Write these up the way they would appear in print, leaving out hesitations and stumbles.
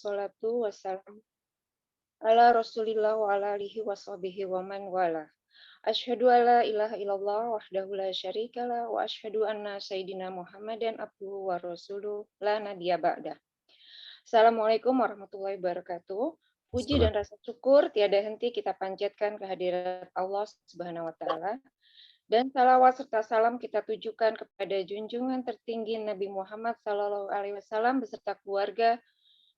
wassalatu wassalam ala Rasulillah wa ala alihi washabihi wa man wala. Asyhadu alla ilaha illallah wahdahu la syarikalah wa asyhadu anna sayyidina Muhammadan abduhu wa rasuluh la nabiyya ba'dah. Assalamualaikum warahmatullahi wabarakatuh. Puji dan rasa syukur tiada henti kita panjatkan kehadirat Allah Subhanahu wa taala. Dan salawat serta salam kita tujukan kepada junjungan tertinggi Nabi Muhammad SAW beserta keluarga,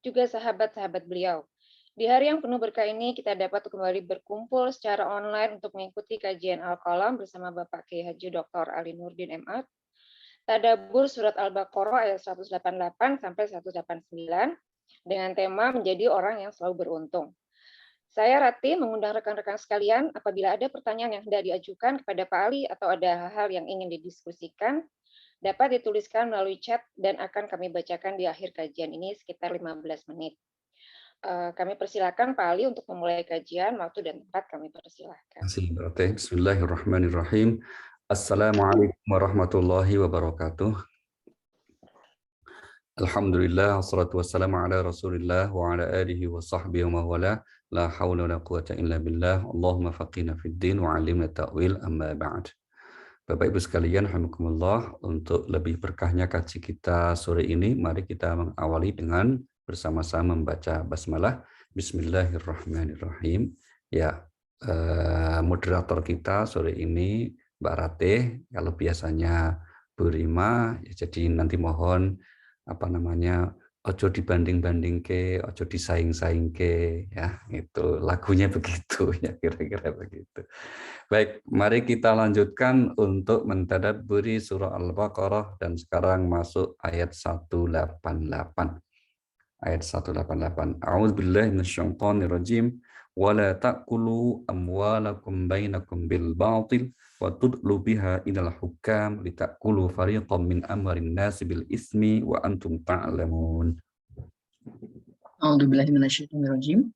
juga sahabat-sahabat beliau. Di hari yang penuh berkah ini, kita dapat kembali berkumpul secara online untuk mengikuti kajian Al-Qalam bersama Bapak Kiai Haji Dr. Ali Nurdin MA. Tadabbur Surat Al-Baqarah ayat 188 sampai 189 dengan tema menjadi orang yang selalu beruntung. Saya Rati mengundang rekan-rekan sekalian apabila ada pertanyaan yang hendak diajukan kepada Pak Ali atau ada hal-hal yang ingin didiskusikan, dapat dituliskan melalui chat dan akan kami bacakan di akhir kajian ini sekitar 15 menit. Kami persilakan Pak Ali untuk memulai kajian, waktu dan tempat kami persilakan. Bismillahirrahmanirrahim. Assalamualaikum warahmatullahi wabarakatuh. Alhamdulillah, wassalatu wassalamu ala rasulillah wa ala alihi wa sahbihi wa mawala. La hawla wa la quwata illa billah. Allahumma faqina fid din wa alimna ta'wil amma ba'd. Bapak Ibu sekalian, alhamdulillah, untuk lebih berkahnya kaji kita sore ini, mari kita mengawali dengan bersama-sama membaca basmalah. Bismillahirrahmanirrahim. Ya, moderator kita sore ini Mbak Ratih, kalau biasanya Bu Rima, ya jadi nanti mohon ojo dibanding-banding ke, ojo disaing-saing ke, ya itu lagunya begitu, ya kira-kira begitu. Baik, mari kita lanjutkan untuk mentadabburi surah Al-Baqarah dan sekarang masuk ayat 188. Ayat 188. A'udzubillahi minasyaitonirrajim. Wala ta'kulu amwalakum bainakum bil batil wa tudlu biha ilal hukam litakulu fariqam min amrin nasi bil ismi wa antum ta'lamun. A'udzubillahi minasyaitonirrajim.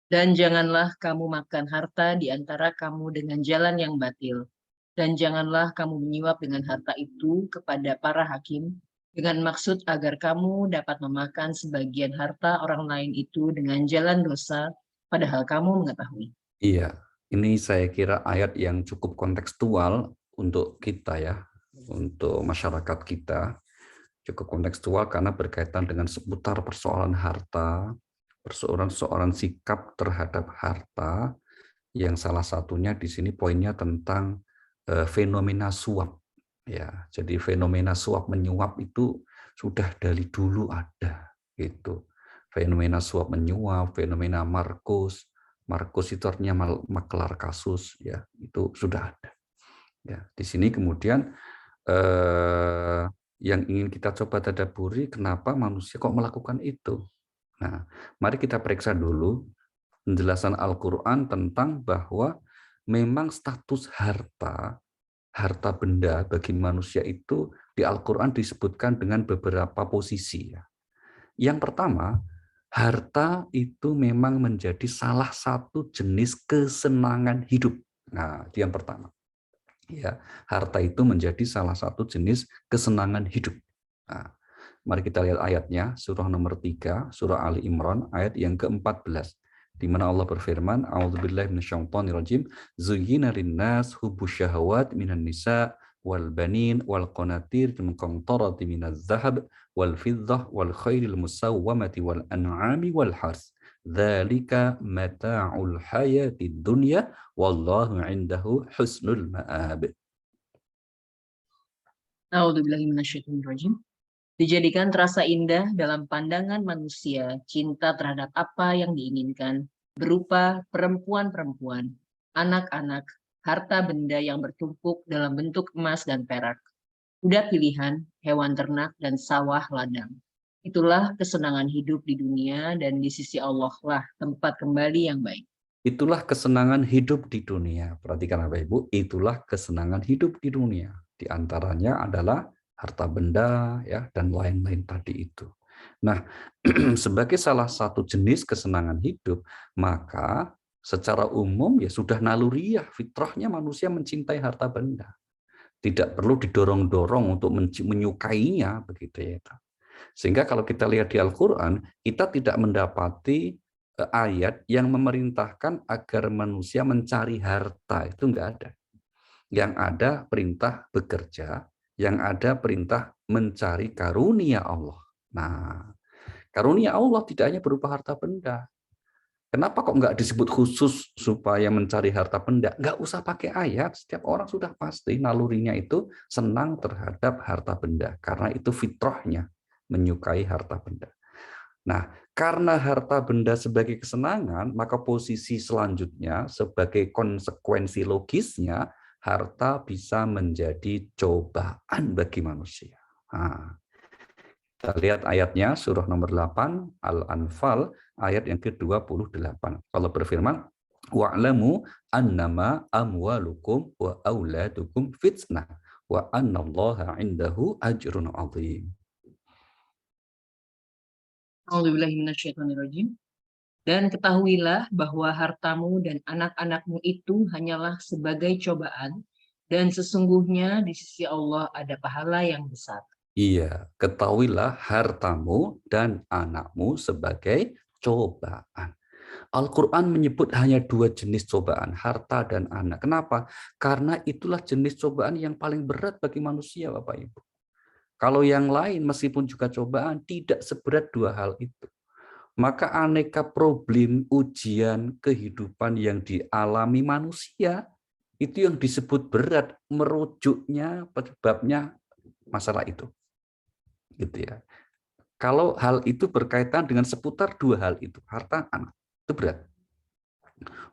Dan janganlah kamu makan harta di antara kamu dengan jalan yang batil, dan janganlah kamu menyuap dengan harta itu kepada para hakim dengan maksud agar kamu dapat memakan sebagian harta orang lain itu dengan jalan dosa, padahal kamu mengetahui. Iya, ini saya kira ayat yang cukup kontekstual untuk kita ya, untuk masyarakat kita. Cukup kontekstual karena berkaitan dengan seputar persoalan harta, persoalan sikap terhadap harta, yang salah satunya di sini poinnya tentang fenomena suap. Ya, jadi fenomena suap menyuap itu sudah dari dulu ada, gitu. Fenomena suap menyuap, fenomena Markus itu artinya maklar kasus, ya itu sudah ada. Ya, di sini kemudian yang ingin kita coba tadabburi, kenapa manusia kok melakukan itu. Nah, mari kita periksa dulu penjelasan Al-Quran tentang bahwa memang status harta benda bagi manusia itu di Al-Quran disebutkan dengan beberapa posisi. Yang pertama, harta itu memang menjadi salah satu jenis kesenangan hidup. Nah, itu yang pertama. Ya, harta itu menjadi salah satu jenis kesenangan hidup. Nah, mari kita lihat ayatnya, surah nomor 3, surah Ali Imran, ayat yang ke-14. Di mana Allah berfirman, A'udzubillahi minasyaitonirrajim, zuyyina linnas hubbus syahawat minan nisa wal banin wal qanatir al-muqantarati minaz zahab wal fiddah wal khairil musawwamati wal an'ami wal hars. Dzalika mata'ul hayatid dunya wallahu 'indahu husnul ma'ab. A'udzubillahi minasyaitonirrajim. Dijadikan terasa indah dalam pandangan manusia cinta terhadap apa yang diinginkan, berupa perempuan-perempuan, anak-anak, harta benda yang bertumpuk dalam bentuk emas dan perak, kuda pilihan, hewan ternak, dan sawah ladang. Itulah kesenangan hidup di dunia, dan di sisi Allah lah tempat kembali yang baik. Itulah kesenangan hidup di dunia. Perhatikan Bapak Ibu, itulah kesenangan hidup di dunia. Di antaranya adalah harta benda, ya, dan lain-lain tadi itu. Nah, sebagai salah satu jenis kesenangan hidup, maka secara umum ya sudah naluriah, fitrahnya manusia mencintai harta benda. Tidak perlu didorong-dorong untuk menyukainya, begitu ya. Sehingga kalau kita lihat di Al-Quran, kita tidak mendapati ayat yang memerintahkan agar manusia mencari harta. Itu enggak ada. Yang ada perintah bekerja, yang ada perintah mencari karunia Allah. Nah, karunia Allah tidak hanya berupa harta benda. Kenapa kok nggak disebut khusus supaya mencari harta benda? Nggak usah pakai ayat, setiap orang sudah pasti nalurinya itu senang terhadap harta benda. Karena itu fitrahnya, menyukai harta benda. Nah, karena harta benda sebagai kesenangan, maka posisi selanjutnya sebagai konsekuensi logisnya, harta bisa menjadi cobaan bagi manusia. Nah, kita lihat ayatnya, surah nomor 8, Al-Anfal, ayat yang ke-28. Allah berfirman, wa'lamu annama amwalukum wa auladukum fitnah wa annallaha indahu ajrun azim. A'udzubillahiminasyaitonirrajim. Dan ketahuilah bahwa hartamu dan anak-anakmu itu hanyalah sebagai cobaan, dan sesungguhnya di sisi Allah ada pahala yang besar. Iya, ketahuilah hartamu dan anakmu sebagai cobaan. Al-Quran menyebut hanya 2 jenis cobaan, harta dan anak. Kenapa? Karena itulah jenis cobaan yang paling berat bagi manusia, Bapak Ibu. Kalau yang lain meskipun juga cobaan, tidak seberat 2 hal itu. Maka aneka problem, ujian, kehidupan yang dialami manusia, itu yang disebut berat, merujuknya, penyebabnya masalah itu. Gitu ya. Kalau hal itu berkaitan dengan seputar 2 hal itu, harta, anak, itu berat.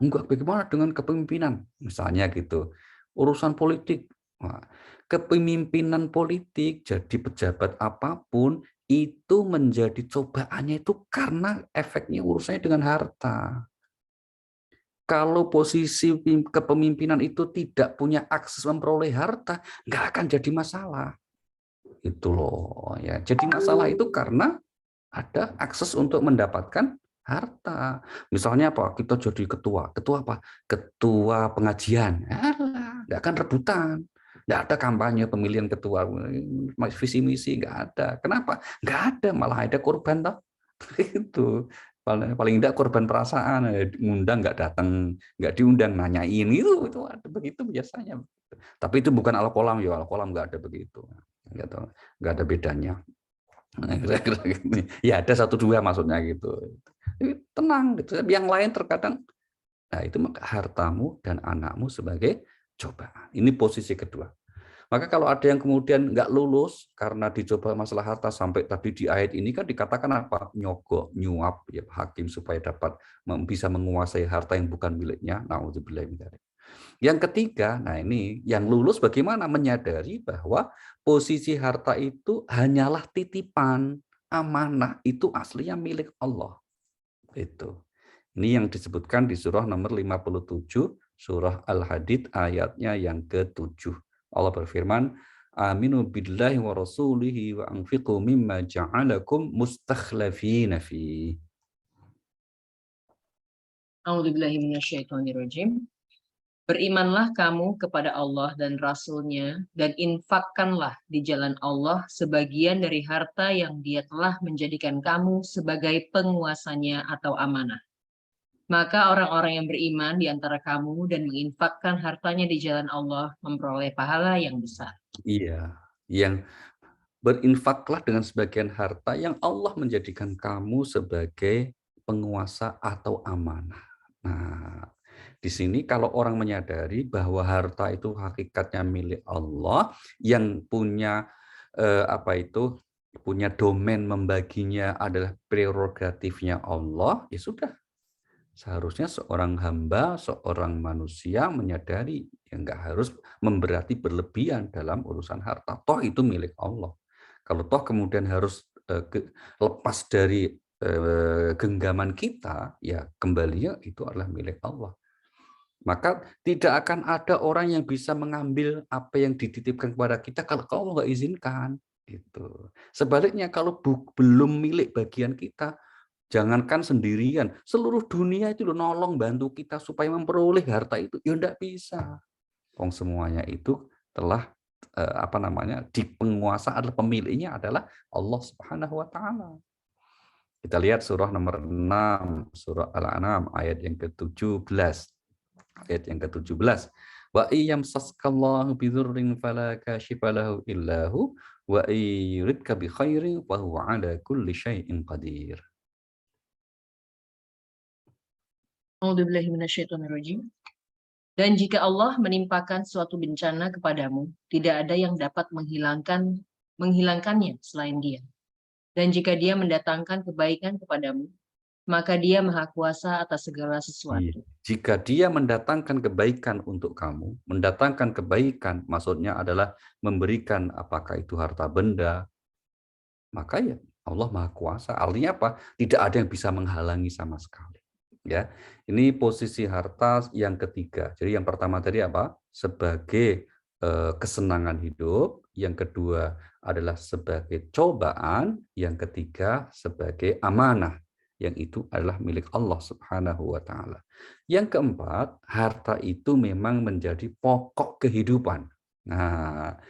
Enggak, bagaimana dengan kepemimpinan? Misalnya gitu. Urusan politik. Nah, kepemimpinan politik, jadi pejabat apapun, itu menjadi cobaannya itu karena efeknya urusannya dengan harta. Kalau posisi kepemimpinan itu tidak punya akses memperoleh harta, nggak akan jadi masalah. Itu loh ya. Jadi masalah itu karena ada akses untuk mendapatkan harta. Misalnya apa? Kita jadi ketua. Ketua apa? Ketua pengajian. Alah, nggak akan rebutan. Nggak ada kampanye pemilihan ketua. Visi misi nggak ada. Kenapa? Nggak ada. Malah ada korban toh. Itu paling tidak korban perasaan, ngundang nggak datang, nggak diundang nanyain itu ada begitu biasanya. Tapi itu bukan al-kolam ya, al-kolam nggak ada begitu, nggak ada bedanya. Nah, kira-kira gitu. Ya ada 1-2 maksudnya gitu. Tenang gitu. Yang lain terkadang, nah itu maka hartamu dan anakmu sebagai cobaan. Ini posisi kedua. Maka kalau ada yang kemudian nggak lulus karena dicoba masalah harta, sampai tadi di ayat ini kan dikatakan apa? Nyogok, nyuap ya hakim supaya dapat bisa menguasai harta yang bukan miliknya. Nauzubillah min dzalik. Yang ketiga, nah ini yang lulus bagaimana menyadari bahwa posisi harta itu hanyalah titipan, amanah itu aslinya milik Allah. Itu. Ini yang disebutkan di surah nomor 57, surah Al-Hadid ayatnya yang ke-7. Allah berfirman, aminu billahi wa rasulihi wa anfiqu mimma ja'alakum mustakhlafina fi. A'udzubillahiminasyaitonirrajim. Berimanlah kamu kepada Allah dan Rasul-Nya, dan infakkanlah di jalan Allah sebagian dari harta yang Dia telah menjadikan kamu sebagai penguasanya atau amanah. Maka orang-orang yang beriman di antara kamu dan menginfakkan hartanya di jalan Allah memperoleh pahala yang besar. Iya, yang berinfaklah dengan sebagian harta yang Allah menjadikan kamu sebagai penguasa atau amanah. Nah, di sini kalau orang menyadari bahwa harta itu hakikatnya milik Allah, yang punya punya domain membaginya adalah prerogatifnya Allah, ya sudah. Seharusnya seorang hamba, seorang manusia menyadari yang nggak harus memberati berlebihan dalam urusan harta. Toh itu milik Allah. Kalau toh kemudian harus lepas dari genggaman kita, ya kembalinya itu adalah milik Allah. Maka tidak akan ada orang yang bisa mengambil apa yang dititipkan kepada kita kalau Allah nggak izinkan. Gitu. Sebaliknya kalau belum milik bagian kita, jangankan sendirian, seluruh dunia itu nolong bantu kita supaya memperoleh harta itu, ya enggak bisa. Wong semuanya itu telah di penguasa adalah pemiliknya adalah Allah Subhanahu wa taala. Kita lihat surah nomor 6, surah Al-An'am ayat yang ke-17. Ayat yang ke-17. Wa iyamsaskallahu bidurrin fala kashifa lahu illahu wa yuridka bi khairin wa huwa ala kulli syai'in qadir. A'udzubillahi minasyaitonirrajim. Dan jika Allah menimpakan suatu bencana kepadamu, tidak ada yang dapat menghilangkannya selain Dia. Dan jika Dia mendatangkan kebaikan kepadamu, maka Dia Maha Kuasa atas segala sesuatu. Jika Dia mendatangkan kebaikan untuk kamu, mendatangkan kebaikan maksudnya adalah memberikan apakah itu harta benda, maka ya Allah Maha Kuasa. Artinya apa? Tidak ada yang bisa menghalangi sama sekali. Ya, ini posisi harta yang ketiga. Jadi yang pertama tadi apa? Sebagai kesenangan hidup. Yang kedua adalah sebagai cobaan. Yang ketiga sebagai amanah. Yang itu adalah milik Allah Subhanahu wa taala. Yang keempat, harta itu memang menjadi pokok kehidupan. Nah,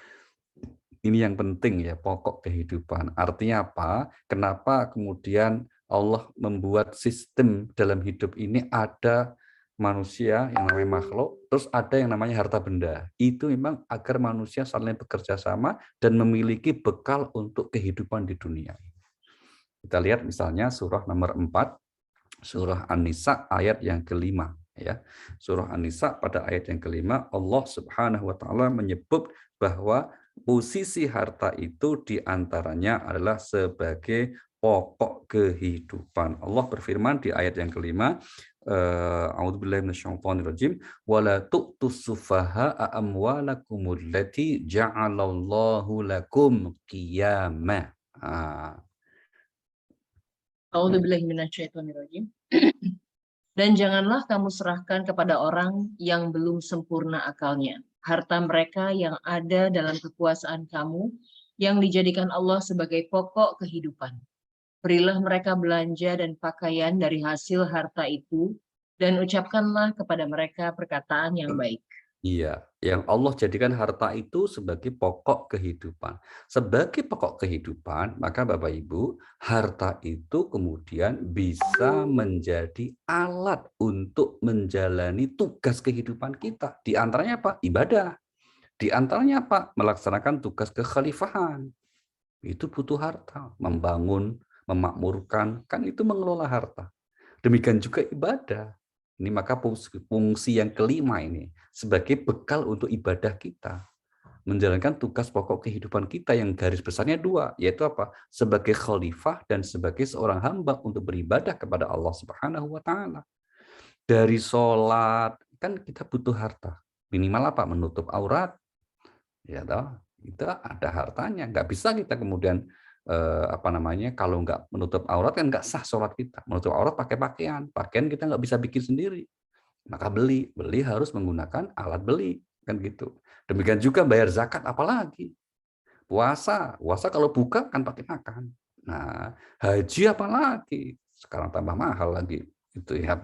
ini yang penting ya, pokok kehidupan. Artinya apa? Kenapa kemudian Allah membuat sistem dalam hidup ini ada manusia yang namanya makhluk, terus ada yang namanya harta benda. Itu memang agar manusia saling bekerja sama dan memiliki bekal untuk kehidupan di dunia. Kita lihat misalnya surah nomor 4, surah An-Nisa ayat yang kelima. Ya. Surah An-Nisa pada ayat yang kelima, Allah Subhanahu wa taala menyebut bahwa posisi harta itu diantaranya adalah sebagai pokok kehidupan. Allah berfirman di ayat yang kelima, A'udzubillahi minasyaitonirrajim, wala tu'tus sufaha'a amwalakumul lati ja'alallahu lakum qiyama. A'udzubillahi minasyaitonirrajim. Dan janganlah kamu serahkan kepada orang yang belum sempurna akalnya harta mereka yang ada dalam kekuasaan kamu yang dijadikan Allah sebagai pokok kehidupan. Berilah mereka belanja dan pakaian dari hasil harta itu, dan ucapkanlah kepada mereka perkataan yang baik. Iya, yang Allah jadikan harta itu sebagai pokok kehidupan. Sebagai pokok kehidupan, maka Bapak Ibu, harta itu kemudian bisa menjadi alat untuk menjalani tugas kehidupan kita. Di antaranya apa? Ibadah. Di antaranya apa? Melaksanakan tugas kekhalifahan. Itu butuh harta. Membangun, memakmurkan, kan itu mengelola harta. Demikian juga ibadah. Ini maka fungsi yang kelima ini sebagai bekal untuk ibadah kita. Menjalankan tugas pokok kehidupan kita yang garis besarnya dua, yaitu apa? Sebagai khalifah dan sebagai seorang hamba untuk beribadah kepada Allah Subhanahu wa taala. Dari sholat, kan kita butuh harta. Minimal apa? Menutup aurat. Ya toh, itu ada hartanya. Nggak bisa kita kemudian kalau nggak menutup aurat kan nggak sah sholat kita. Menutup aurat pakai pakaian kita nggak bisa bikin sendiri, maka beli harus menggunakan alat beli, kan gitu. Demikian juga bayar zakat, apalagi puasa kalau buka kan pakai makan. Nah, haji apalagi sekarang tambah mahal lagi itu ya,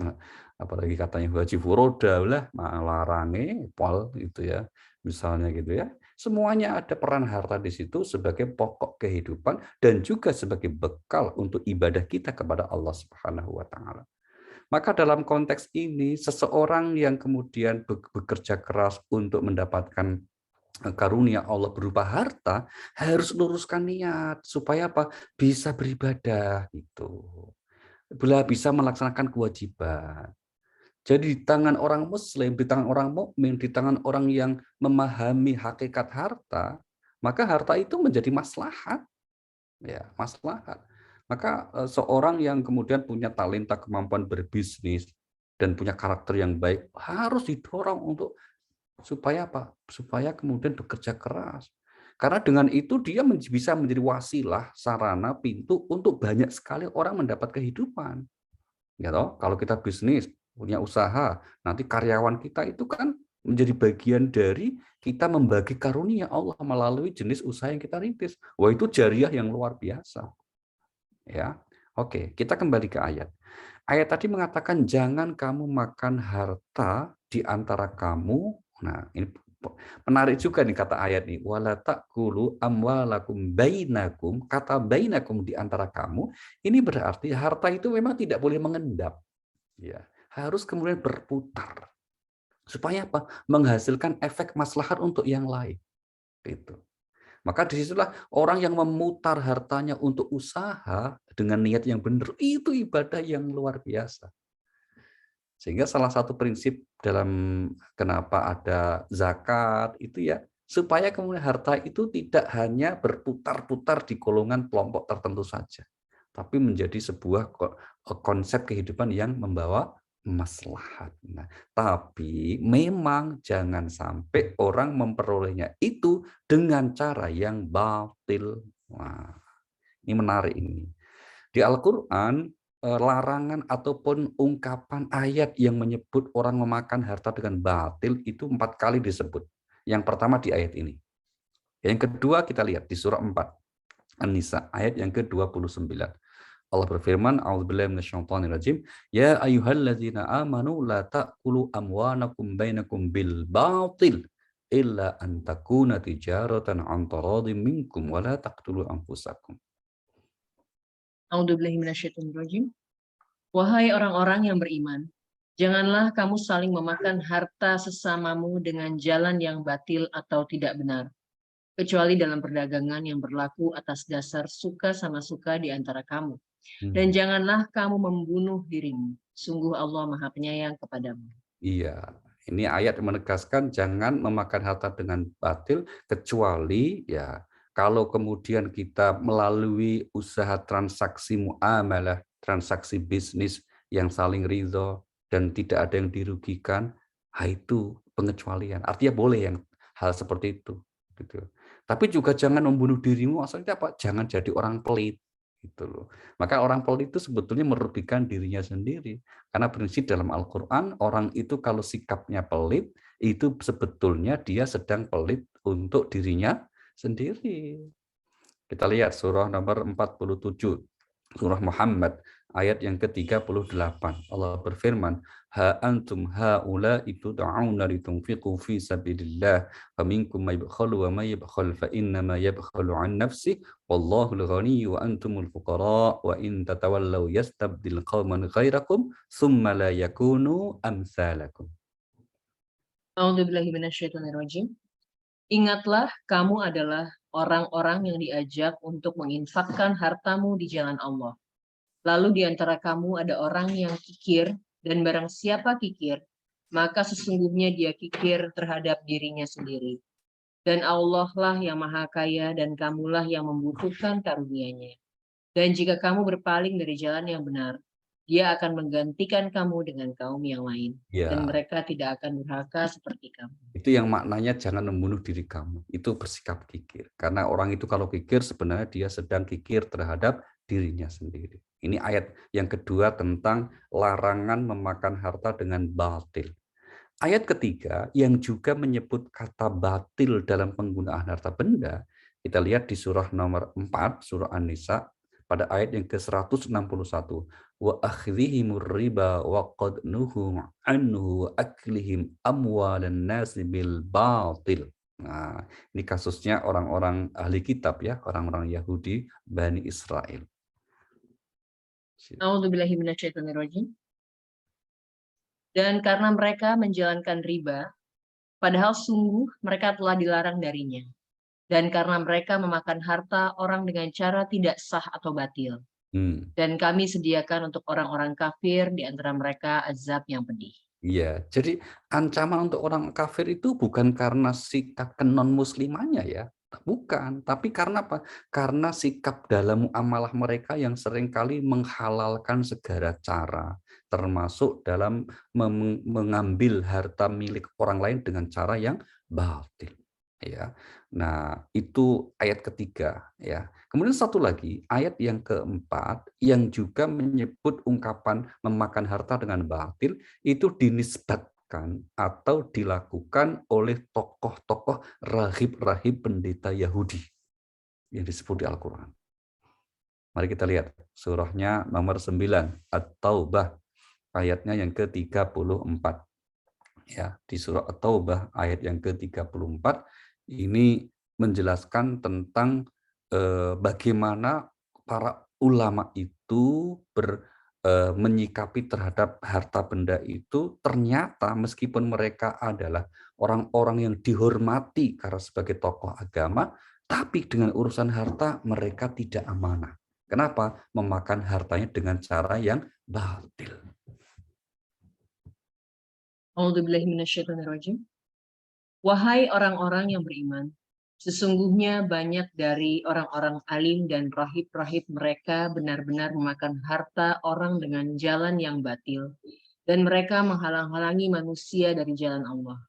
apalagi katanya haji furoda lah larange pol itu ya, misalnya gitu ya. Semuanya ada peran harta di situ sebagai pokok kehidupan dan juga sebagai bekal untuk ibadah kita kepada Allah Subhanahu wa taala. Maka dalam konteks ini seseorang yang kemudian bekerja keras untuk mendapatkan karunia Allah berupa harta harus luruskan niat supaya apa? Bisa beribadah gitu. Bisa melaksanakan kewajiban. Jadi di tangan orang muslim, di tangan orang mukmin, di tangan orang yang memahami hakikat harta, maka harta itu menjadi maslahat. Ya, maslahat. Maka seorang yang kemudian punya talenta kemampuan berbisnis dan punya karakter yang baik harus didorong untuk supaya apa? Supaya kemudian bekerja keras. Karena dengan itu dia bisa menjadi wasilah, sarana, pintu untuk banyak sekali orang mendapat kehidupan. Ya toh, kalau kita bisnis, punya usaha, nanti karyawan kita itu kan menjadi bagian dari kita membagi karunia Allah melalui jenis usaha yang kita rintis. Wah, itu jariah yang luar biasa. Ya. Oke, kita kembali ke ayat. Ayat tadi mengatakan jangan kamu makan harta di antara kamu. Nah, ini Menarik juga nih kata ayat nih, wala ta'kulu amwalakum bainakum, kata bainakum di antara kamu, ini berarti harta itu memang tidak boleh mengendap. Ya, harus kemudian berputar. Supaya apa? Menghasilkan efek maslahat untuk yang lain. Gitu. Maka disitulah orang yang memutar hartanya untuk usaha dengan niat yang benar, itu ibadah yang luar biasa. Sehingga salah satu prinsip dalam kenapa ada zakat itu ya, supaya kemudian harta itu tidak hanya berputar-putar di golongan kelompok tertentu saja, tapi menjadi sebuah konsep kehidupan yang membawa maslahat. Nah, tapi memang jangan sampai orang memperolehnya itu dengan cara yang batil. Wah, ini menarik ini. Di Al-Quran, larangan ataupun ungkapan ayat yang menyebut orang memakan harta dengan batil itu 4 kali disebut. Yang pertama di ayat ini. Yang kedua kita lihat di surah 4, An-Nisa, ayat yang ke-29. Allah berfirman, A'udzubillahi minasyaitonirrajim, ya ayyuhalladzina amanu la ta'kulu amwanakum bainakum bil batil illa an takuna tijaratan an taradin minkum wa la taqtulu anfusakum. A'udzubillahi minasyaitonirrajim. Wahai orang-orang yang beriman, janganlah kamu saling memakan harta sesamamu dengan jalan yang batil atau tidak benar, kecuali dalam perdagangan yang berlaku atas dasar suka sama suka di antara kamu. Dan janganlah kamu membunuh dirimu. Sungguh Allah Maha Penyayang kepadamu. Iya, ini ayat menegaskan jangan memakan harta dengan batil kecuali ya kalau kemudian kita melalui usaha transaksi muamalah, transaksi bisnis yang saling ridho dan tidak ada yang dirugikan, itu pengecualian. Artinya boleh yang hal seperti itu, gitu. Tapi juga jangan membunuh dirimu, maksudnya apa? Jangan jadi orang pelit. Gitu loh. Maka orang pelit itu sebetulnya merugikan dirinya sendiri. Karena prinsip dalam Al-Quran, orang itu kalau sikapnya pelit, itu sebetulnya dia sedang pelit untuk dirinya sendiri. Kita lihat surah nomor 47, surah Muhammad, ayat yang ke-38. Allah berfirman, ha antum haula itu da'una litunfiqu fi sabilillah faminkum may yabkhalu wa may yabkhal fa inna ma yabkhalu an nafsi wallahul ghaniyyu wa antumul fuqara wa in tatawallaw yastabdil qauman ghairakum thumma la yakunu amsalakum. A'udzubillahi minasyaitonirrajim. Ingatlah kamu adalah orang-orang yang diajak untuk menginfakkan hartamu di jalan Allah. Lalu di antara kamu ada orang yang kikir, dan barang siapa kikir, maka sesungguhnya dia kikir terhadap dirinya sendiri. Dan Allah lah yang maha kaya dan kamulah yang membutuhkan karunia-Nya. Dan jika kamu berpaling dari jalan yang benar, Dia akan menggantikan kamu dengan kaum yang lain. Ya. Dan mereka tidak akan durhaka seperti kamu. Itu yang maknanya jangan membunuh diri kamu. Itu bersikap kikir. Karena orang itu kalau kikir sebenarnya dia sedang kikir terhadap dirinya sendiri. Ini ayat yang kedua tentang larangan memakan harta dengan batil. Ayat ketiga yang juga menyebut kata batil dalam penggunaan harta benda, kita lihat di surah nomor 4, surah An-Nisa, pada ayat yang ke-161. Wa akhdhihimur riba wa qad nuhu anhu aklihim amwalan nasi bil batil. Nah, ini kasusnya orang-orang ahli kitab ya, orang-orang Yahudi Bani Israel. A'udzubillahi minasyaitonirrajim. Dan karena mereka menjalankan riba, padahal sungguh mereka telah dilarang darinya. Dan karena mereka memakan harta orang dengan cara tidak sah atau batil. Dan kami sediakan untuk orang-orang kafir di antara mereka azab yang pedih. Iya, jadi ancaman untuk orang kafir itu bukan karena sikap non-muslimannya ya, bukan. Tapi karena apa? Karena sikap dalam muamalah mereka yang seringkali menghalalkan segala cara, termasuk dalam mengambil harta milik orang lain dengan cara yang batil. Ya, nah itu ayat ketiga ya. Kemudian satu lagi ayat yang keempat yang juga menyebut ungkapan memakan harta dengan batil itu dinisbatkan atau dilakukan oleh tokoh-tokoh rahib-rahib pendeta Yahudi yang disebut di Al-Quran. Mari kita lihat surahnya nomor 9 At-Taubah ayatnya yang ke-34. Ya, di surah At-Taubah ayat yang ke-34 ini menjelaskan tentang bagaimana para ulama itu menyikapi terhadap harta benda itu. Ternyata meskipun mereka adalah orang-orang yang dihormati karena sebagai tokoh agama, tapi dengan urusan harta mereka tidak amanah. Kenapa? Memakan hartanya dengan cara yang batil. A'udzubillahiminasyaitonirrajim. Wahai orang-orang yang beriman, sesungguhnya banyak dari orang-orang alim dan rahib-rahib mereka benar-benar memakan harta orang dengan jalan yang batil, dan mereka menghalang-halangi manusia dari jalan Allah.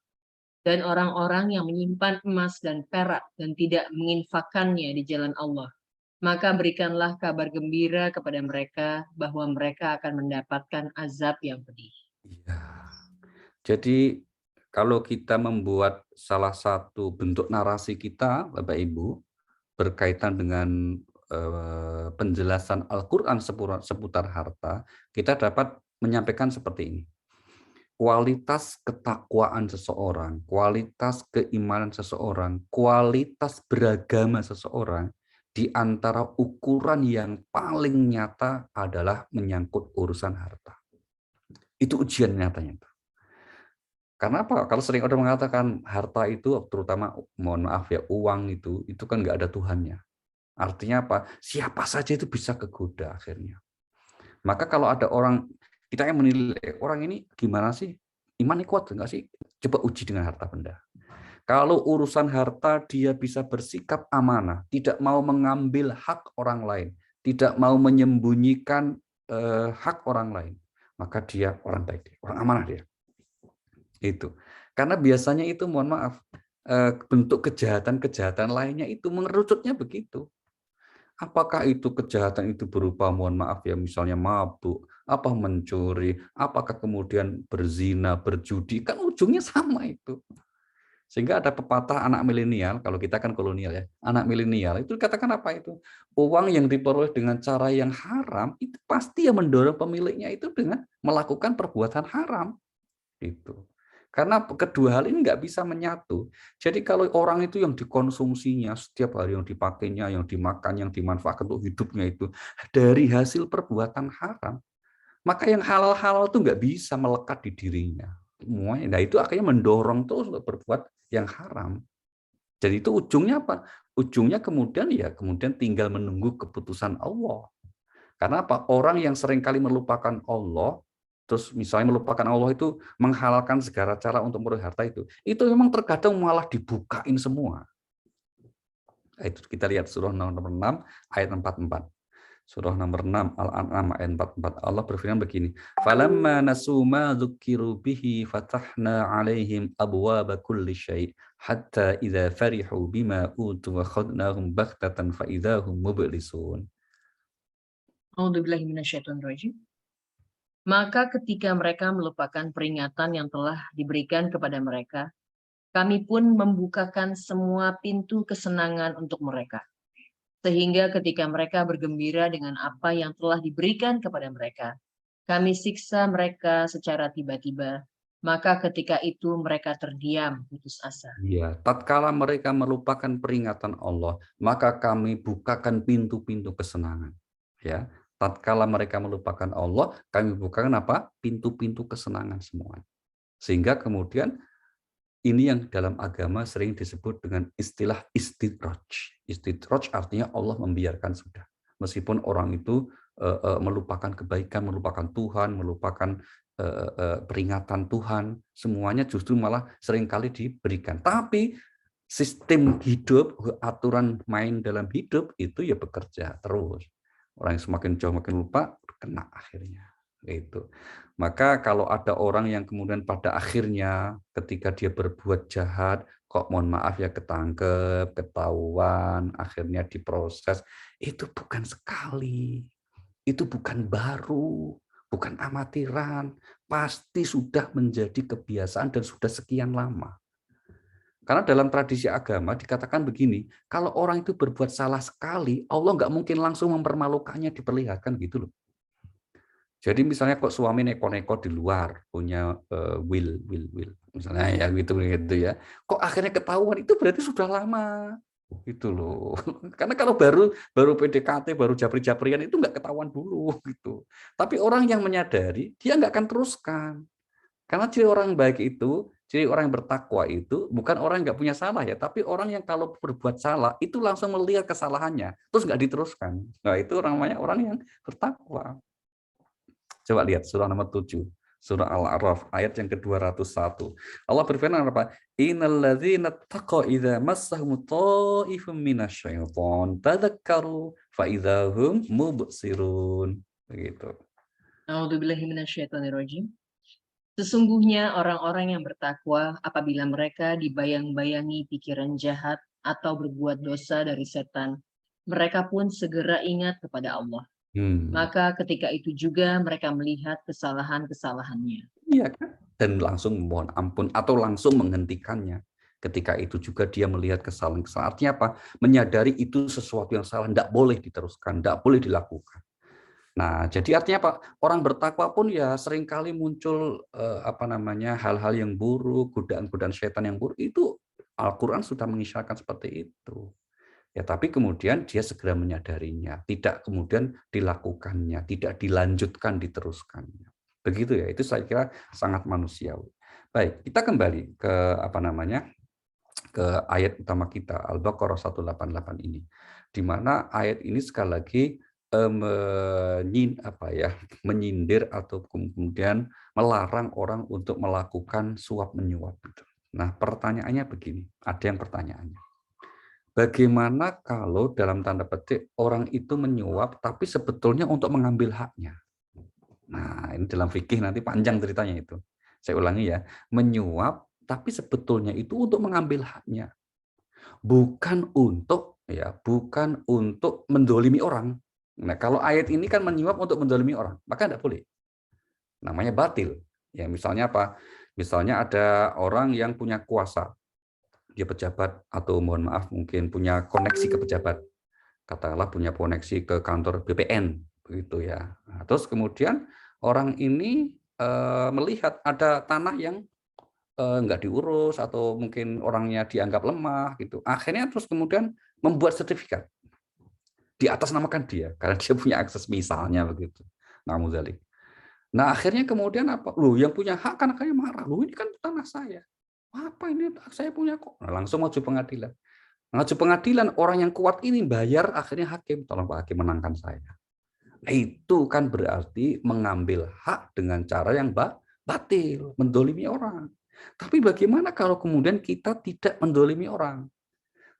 Dan orang-orang yang menyimpan emas dan perak dan tidak menginfakkannya di jalan Allah, maka berikanlah kabar gembira kepada mereka bahwa mereka akan mendapatkan azab yang pedih. Iya. Jadi kalau kita membuat salah satu bentuk narasi kita, Bapak Ibu, berkaitan dengan penjelasan Al-Quran seputar harta, kita dapat menyampaikan seperti ini. Kualitas ketakwaan seseorang, kualitas keimanan seseorang, kualitas beragama seseorang, di antara ukuran yang paling nyata adalah menyangkut urusan harta. Itu ujian nyatanya. Karena apa? Kalau sering orang mengatakan harta itu, terutama mohon maaf ya, uang itu kan nggak ada Tuhannya. Artinya apa? Siapa saja itu bisa kegoda akhirnya. Maka kalau ada orang, kita yang menilai orang ini gimana sih? Imannya kuat nggak sih? Coba uji dengan harta benda. Kalau urusan harta dia bisa bersikap amanah, tidak mau mengambil hak orang lain, tidak mau menyembunyikan hak orang lain, maka dia orang baik, orang amanah dia. Itu. Karena biasanya itu mohon maaf, bentuk kejahatan-kejahatan lainnya itu mengerucutnya begitu. Apakah itu kejahatan itu berupa mohon maaf ya misalnya mabuk, apa mencuri, apakah kemudian berzina, berjudi, kan ujungnya sama itu. Sehingga ada pepatah anak milenial, kalau kita kan kolonial ya, anak milenial itu katakan apa itu? Uang yang diperoleh dengan cara yang haram itu pasti yang mendorong pemiliknya itu dengan melakukan perbuatan haram. Itu. Karena kedua hal ini nggak bisa menyatu. Jadi kalau orang itu yang dikonsumsinya setiap hari, yang dipakainya, yang dimakan, yang dimanfaatkan untuk hidupnya itu dari hasil perbuatan haram, maka yang halal-halal itu nggak bisa melekat di dirinya. Semuanya. Nah itu akhirnya mendorong terus untuk berbuat yang haram. Jadi itu ujungnya apa? Ujungnya kemudian tinggal menunggu keputusan Allah. Karena apa? Orang yang seringkali melupakan Allah, terus misalnya melupakan Allah itu menghalalkan segala cara untuk meraup harta itu memang terkadang malah dibukain semua. Itu kita lihat surah nomor 6 ayat 44. Surah nomor 6 Al-An'am ayat 44. Allah berfirman begini, "Falamma nasu ma dzukiru bihi fatahna 'alaihim abwaaba kulli syai' hatta idza farihu bima utu wa khadnahum baghtatan fa idzahum mublisun." A'udzubillahiminasyaitonirrajim. Maka ketika mereka melupakan peringatan yang telah diberikan kepada mereka, kami pun membukakan semua pintu kesenangan untuk mereka. Sehingga ketika mereka bergembira dengan apa yang telah diberikan kepada mereka, kami siksa mereka secara tiba-tiba. Maka ketika itu mereka terdiam, putus asa. Ya, tatkala mereka melupakan peringatan Allah, maka kami bukakan pintu-pintu kesenangan. Ya, tatkala mereka melupakan Allah, kami bukakan apa? Pintu-pintu kesenangan semua. Sehingga kemudian ini yang dalam agama sering disebut dengan istilah istidraj. Istidraj artinya Allah membiarkan sudah. Meskipun orang itu melupakan kebaikan, melupakan Tuhan, melupakan peringatan Tuhan, semuanya justru malah seringkali diberikan. Tapi sistem hidup, aturan main dalam hidup itu ya bekerja terus. Orang yang semakin jauh makin lupa, kena akhirnya. Itu. Maka kalau ada orang yang kemudian pada akhirnya ketika dia berbuat jahat, kok mohon maaf ya ketangkep, ketahuan, akhirnya diproses, itu bukan sekali. Itu bukan baru, bukan amatiran, pasti sudah menjadi kebiasaan dan sudah sekian lama. Karena dalam tradisi agama dikatakan begini, kalau orang itu berbuat salah sekali, Allah nggak mungkin langsung mempermalukannya, diperlihatkan gitu loh. Jadi misalnya kok suami neko-neko di luar punya will misalnya ya gitu ya. Kok akhirnya ketahuan itu berarti sudah lama gitu loh. Karena kalau baru baru PDKT, baru japri-japrian itu nggak ketahuan dulu gitu. Tapi orang yang menyadari dia nggak akan teruskan. Karena ciri orang baik itu, ciri orang yang bertakwa itu bukan orang yang nggak punya salah ya, tapi orang yang kalau berbuat salah itu langsung melihat kesalahannya, terus nggak diteruskan. Nah itu namanya orang yang bertakwa. Coba lihat surah nomor 7. Surah Al-A'raf ayat yang ke-201. Allah berfirman apa? Innal ladzina taqaw idza massahum tha'ifun minasyaiton tadzakkaru fa idzahum mubsirun. Begitu. A'udzubillahi minasyaitonirrajim. Sesungguhnya orang-orang yang bertakwa apabila mereka dibayang-bayangi pikiran jahat atau berbuat dosa dari setan, mereka pun segera ingat kepada Allah. Maka ketika itu juga mereka melihat kesalahan-kesalahannya. Iya kan? Dan langsung mohon ampun atau langsung menghentikannya. Ketika itu juga dia melihat kesalahan-kesalahan. Artinya apa? Menyadari itu sesuatu yang salah, tidak boleh diteruskan, tidak boleh dilakukan. Nah, jadi artinya apa? Orang bertakwa pun ya seringkali muncul hal-hal yang buruk, godaan-godaan setan yang buruk. Itu Al-Quran sudah mengisyaratkan seperti itu. Ya, tapi kemudian dia segera menyadarinya, tidak kemudian dilakukannya, tidak dilanjutkan, diteruskannya. Begitu ya, itu saya kira sangat manusiawi. Baik, kita kembali ke ke ayat utama kita, Al-Baqarah 188 ini. Di mana ayat ini sekali lagi menyindir atau kemudian melarang orang untuk melakukan suap menyuap. Nah, pertanyaannya begini, ada yang pertanyaannya. Bagaimana kalau dalam tanda petik orang itu menyuap tapi sebetulnya untuk mengambil haknya? Nah, ini dalam fikih nanti panjang ceritanya itu. Saya ulangi ya, menyuap tapi sebetulnya itu untuk mengambil haknya. Bukan untuk mendolimi orang. Nah, kalau ayat ini kan menyuap untuk mendolimi orang, maka tidak boleh. Namanya batil. Ya, misalnya apa? Misalnya ada orang yang punya kuasa, dia pejabat atau mohon maaf mungkin punya koneksi ke pejabat, katakanlah punya koneksi ke kantor BPN begitu ya. Nah, terus kemudian orang ini melihat ada tanah yang nggak diurus atau mungkin orangnya dianggap lemah gitu. Akhirnya terus kemudian membuat sertifikat diatasnamakan dia karena dia punya akses misalnya begitu. Namudzalik. Nah akhirnya kemudian apa? Loh yang punya hak kan akhirnya marah. Loh ini kan tanah saya. Apa ini saya punya kok? Nah, langsung maju pengadilan. Maju pengadilan orang yang kuat ini bayar akhirnya hakim, tolong Pak Hakim menangkan saya. Nah, itu kan berarti mengambil hak dengan cara yang batil, mendolimi orang. Tapi bagaimana kalau kemudian kita tidak mendolimi orang?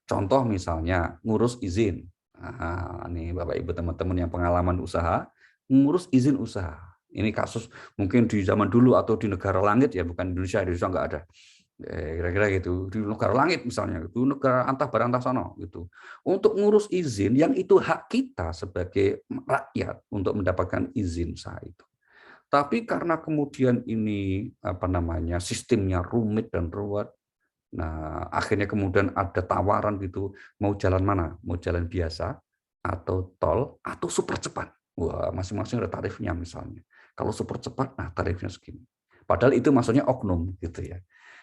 Contoh misalnya ngurus izin. Nah, nih Bapak Ibu teman-teman yang pengalaman usaha, ngurus izin usaha. Ini kasus mungkin di zaman dulu atau di negara langit ya, bukan Indonesia nggak ada. Kira-kira gitu di negara langit misalnya itu negara antah barantah sono gitu untuk ngurus izin yang itu hak kita sebagai rakyat untuk mendapatkan izin usaha itu. Tapi karena kemudian ini sistemnya rumit dan ruwet, nah akhirnya kemudian ada tawaran gitu mau jalan mana, mau jalan biasa atau tol atau super cepat. Wah masing-masing ada tarifnya misalnya. Kalau super cepat, nah tarifnya segini. Padahal itu maksudnya oknum gitu ya.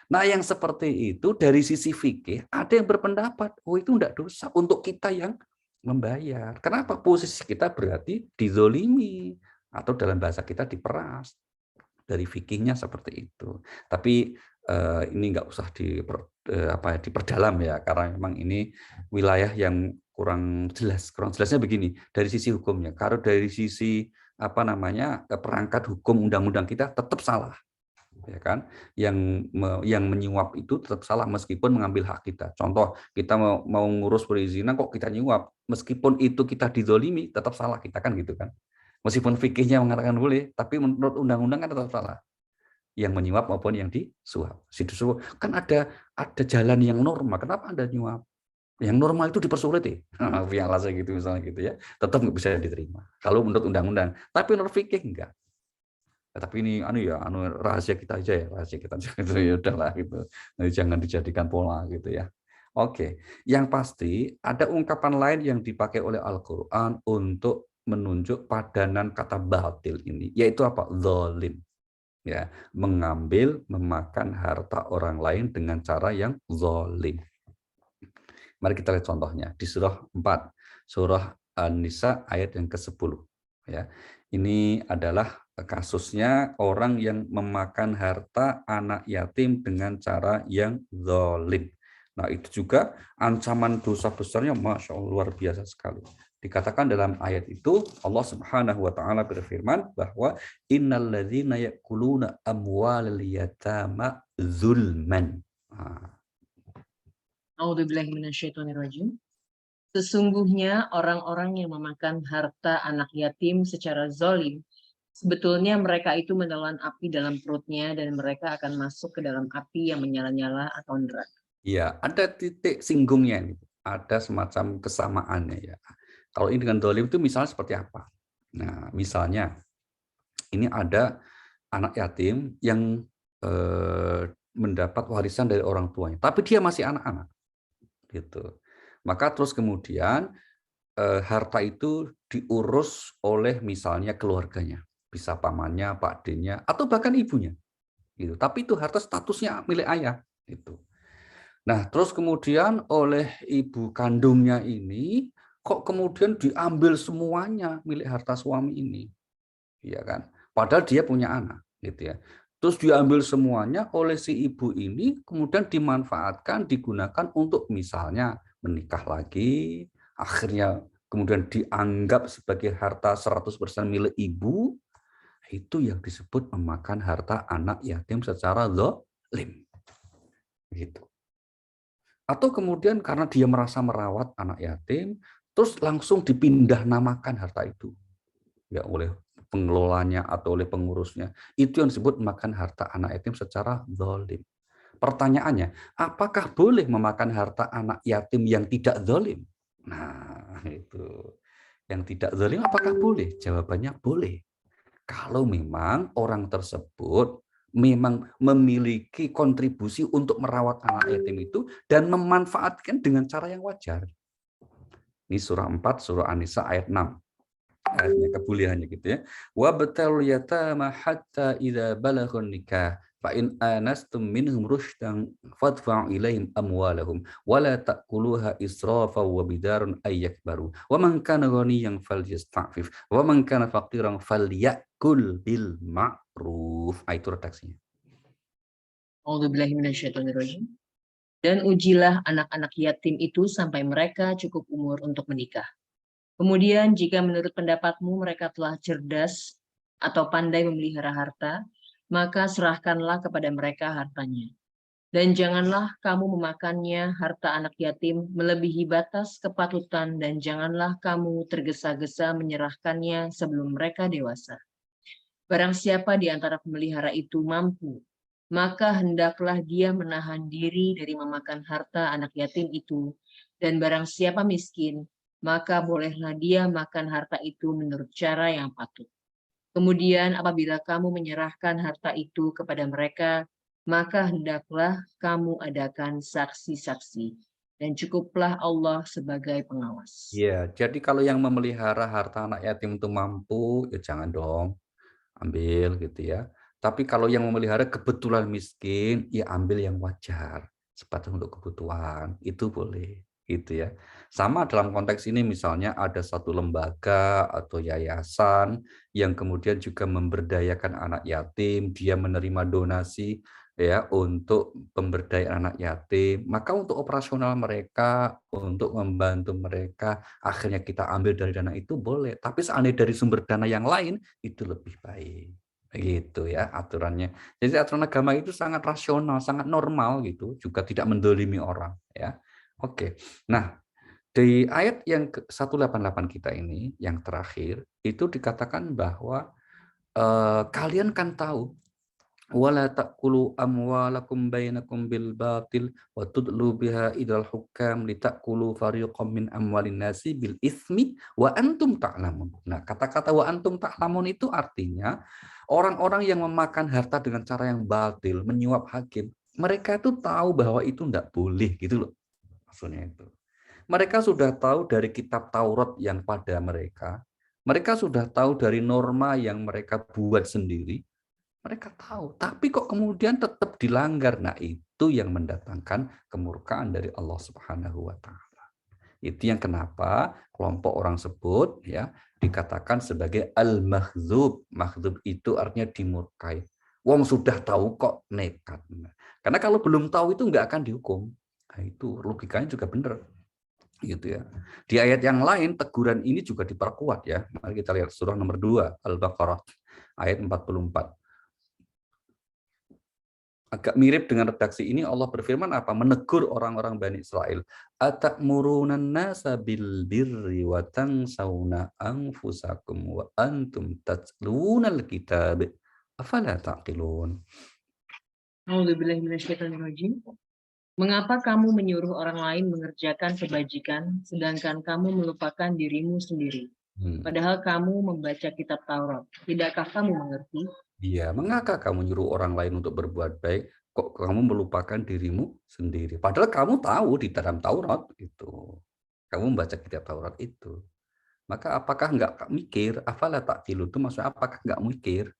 Nah, yang seperti itu dari sisi fikih ada yang berpendapat, oh itu enggak dosa untuk kita yang membayar. Kenapa? Posisi kita berarti dizolimi atau dalam bahasa kita diperas. Dari fikihnya seperti itu. Tapi ini enggak usah diperdalam ya, karena memang ini wilayah yang kurang jelas. Kurang jelasnya begini, dari sisi hukumnya. Kalau dari sisi perangkat hukum undang-undang kita tetap salah. Ya kan, yang menyuap itu tetap salah meskipun mengambil hak kita. Contoh kita mau ngurus perizinan kok kita nyuap, meskipun itu kita dizolimi tetap salah kita kan gitu kan. Meskipun fikihnya mengatakan boleh, tapi menurut undang-undang kan tetap salah. Yang menyuap maupun yang disuap. Kan ada jalan yang normal, kenapa Anda nyuap? Yang normal itu dipersulit ya. Alasan gitu misalnya gitu ya. Tetap nggak bisa diterima. Kalau menurut undang-undang, tapi menurut fikih enggak. Tapi ini rahasia kita aja ya, rahasia kita aja gitu ya udahlah gitu. Nah, jangan dijadikan pola gitu ya. Oke, yang pasti ada ungkapan lain yang dipakai oleh Al-Qur'an untuk menunjuk padanan kata batil ini, yaitu apa? Zalim. Ya, mengambil, memakan harta orang lain dengan cara yang zalim. Mari kita lihat contohnya di surah 4, surah An-Nisa ayat yang ke-10. Ya. Ini adalah kasusnya orang yang memakan harta anak yatim dengan cara yang zalim. Nah, itu juga ancaman dosa besarnya Masya Allah luar biasa sekali. Dikatakan dalam ayat itu Allah Subhanahu wa taala berfirman bahwa innalladzina ya'kuluna amwalal yatama zulman. Nah, A'udzubillahi minasyaitonirrajim. Sesungguhnya orang-orang yang memakan harta anak yatim secara zalim, sebetulnya mereka itu menelan api dalam perutnya dan mereka akan masuk ke dalam api yang menyala-nyala atau neraka. iya, ada titik singgungnya ini. Ada semacam kesamaannya ya. Kalau ini dengan zalim itu misalnya seperti apa? Nah, misalnya ini ada anak yatim yang mendapat warisan dari orang tuanya, tapi dia masih anak-anak, gitu. Maka terus kemudian harta itu diurus oleh misalnya keluarganya, bisa pamannya, pakdenya, atau bahkan ibunya, gitu. Tapi itu harta statusnya milik ayah, gitu. Nah, terus kemudian oleh ibu kandungnya ini kok kemudian diambil semuanya milik harta suami ini, ya kan? Padahal dia punya anak, gitu ya. Terus diambil semuanya oleh si ibu ini, kemudian dimanfaatkan, digunakan untuk misalnya menikah lagi, akhirnya kemudian dianggap sebagai harta 100% milik ibu, itu yang disebut memakan harta anak yatim secara zalim. Gitu. Atau kemudian karena dia merasa merawat anak yatim, terus langsung dipindah namakan harta itu. Ya oleh pengelolanya atau oleh pengurusnya. Itu yang disebut makan harta anak yatim secara zalim. Pertanyaannya, apakah boleh memakan harta anak yatim yang tidak zalim? Nah, itu. Yang tidak zalim apakah boleh? Jawabannya boleh. Kalau memang orang tersebut memang memiliki kontribusi untuk merawat anak yatim itu dan memanfaatkan dengan cara yang wajar. Ini surah 4, surah An-Nisa ayat 6. Ayatnya kebolehannya gitu ya. Wa batal yatama hatta idza balaghun nikah fa in anastum minhum rushdan fadfa'u ilaihim amwalahum wa la ta'kuluha israfa wa bidarun ay yakbaru wa man kana ghaniyan falyasta'fif wa man kana faqiran falyakul bil ma'ruf. Itu redaksinya. A'udzubillahi minasyaitonirrajim. Dan ujilah anak-anak yatim itu sampai mereka cukup umur untuk menikah. Kemudian jika menurut pendapatmu mereka telah cerdas atau pandai memelihara harta, maka serahkanlah kepada mereka hartanya. Dan janganlah kamu memakannya harta anak yatim melebihi batas kepatutan dan janganlah kamu tergesa-gesa menyerahkannya sebelum mereka dewasa. Barang siapa di antara pemelihara itu mampu, maka hendaklah dia menahan diri dari memakan harta anak yatim itu. Dan barang siapa miskin, maka bolehlah dia makan harta itu menurut cara yang patut. Kemudian apabila kamu menyerahkan harta itu kepada mereka, maka hendaklah kamu adakan saksi-saksi. Dan cukuplah Allah sebagai pengawas. Iya, jadi kalau yang memelihara harta anak yatim itu mampu, ya jangan dong ambil gitu ya. Tapi kalau yang memelihara kebetulan miskin, ya ambil yang wajar, sebatas untuk kebutuhan, itu boleh gitu ya. Sama dalam konteks ini misalnya ada satu lembaga atau yayasan yang kemudian juga memberdayakan anak yatim, dia menerima donasi ya untuk pemberdayaan anak yatim, maka untuk operasional mereka, untuk membantu mereka, akhirnya kita ambil dari dana itu boleh. Tapi seandainya dari sumber dana yang lain, itu lebih baik. Gitu ya aturannya. Jadi aturan agama itu sangat rasional, sangat normal gitu, juga tidak mendolimi orang ya. Oke. Nah, di ayat yang 188 kita ini, yang terakhir, itu dikatakan bahwa kalian kan tahu wala ta'kulu amwalakum bainakum bil batil wa tudlu biha idal hukam litakulu fariqam min amwalin nasi bil ismi wa antum ta'lamun. Nah, kata-kata wa antum ta'lamun itu artinya orang-orang yang memakan harta dengan cara yang batil, menyuap hakim, mereka itu tahu bahwa itu enggak boleh gitu loh. Maksudnya itu. Mereka sudah tahu dari kitab Taurat yang pada mereka Mereka sudah tahu dari norma yang mereka buat sendiri, mereka tahu, tapi kok kemudian tetap dilanggar. Nah, itu yang mendatangkan kemurkaan dari Allah Subhanahu wa taala. Itu yang kenapa kelompok orang sebut ya dikatakan sebagai al-mahdzub. Mahdzub itu artinya dimurkai. Wong sudah tahu kok nekat. Karena kalau belum tahu itu nggak akan dihukum. Nah, itu logikanya juga benar. Gitu ya. Di ayat yang lain teguran ini juga diperkuat ya. Mari kita lihat surah nomor 2 Al-Baqarah ayat 44. Agak mirip dengan redaksi ini Allah berfirman apa? Menegur orang-orang Bani Israel. Atamuruna nasa bil birri wa tansawna anfusakum wa antum tatlunal kitab. Afala taqilun. A'udzubillahi minasyaitonirrajim. Mengapa kamu menyuruh orang lain mengerjakan kebajikan, sedangkan kamu melupakan dirimu sendiri? Padahal kamu membaca kitab Taurat. Tidakkah kamu mengerti? Iya, mengapa kamu nyuruh orang lain untuk berbuat baik, kok kamu melupakan dirimu sendiri? Padahal kamu tahu di dalam Taurat itu. Kamu membaca kitab Taurat itu. Maka apakah nggak mikir? Afala ta'qilun itu maksudnya apakah nggak mikir?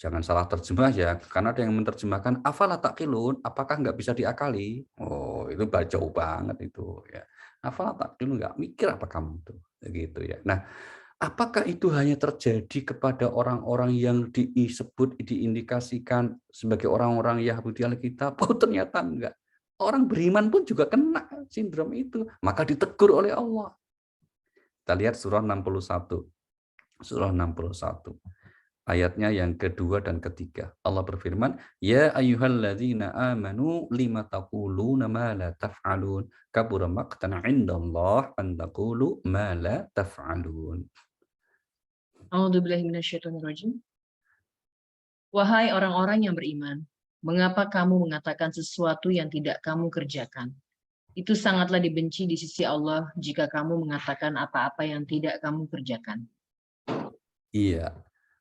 Jangan salah terjemah ya, karena ada yang menerjemahkan afala taqilun, apakah nggak bisa diakali? Oh, itu jauh banget itu ya. Afala taqilun, nggak mikir apa kamu tuh, gitu ya. Nah, apakah itu hanya terjadi kepada orang-orang yang disebut, diindikasikan sebagai orang-orang Yahudi Alkitab? Oh, ternyata enggak. Orang beriman pun juga kena sindrom itu, maka ditegur oleh Allah. Kita lihat surah 61. Surah 61. Ayatnya yang kedua dan ketiga. Allah berfirman, Ya ayyuhalladzina amanu lima taquluna ma la taf'alun. Kabura maqtan 'indallah an taqulu ma la taf'alun. A'udzubillahi minasyaitonirrajim. Wahai orang-orang yang beriman, mengapa kamu mengatakan sesuatu yang tidak kamu kerjakan? Itu sangatlah dibenci di sisi Allah jika kamu mengatakan apa-apa yang tidak kamu kerjakan. Iya.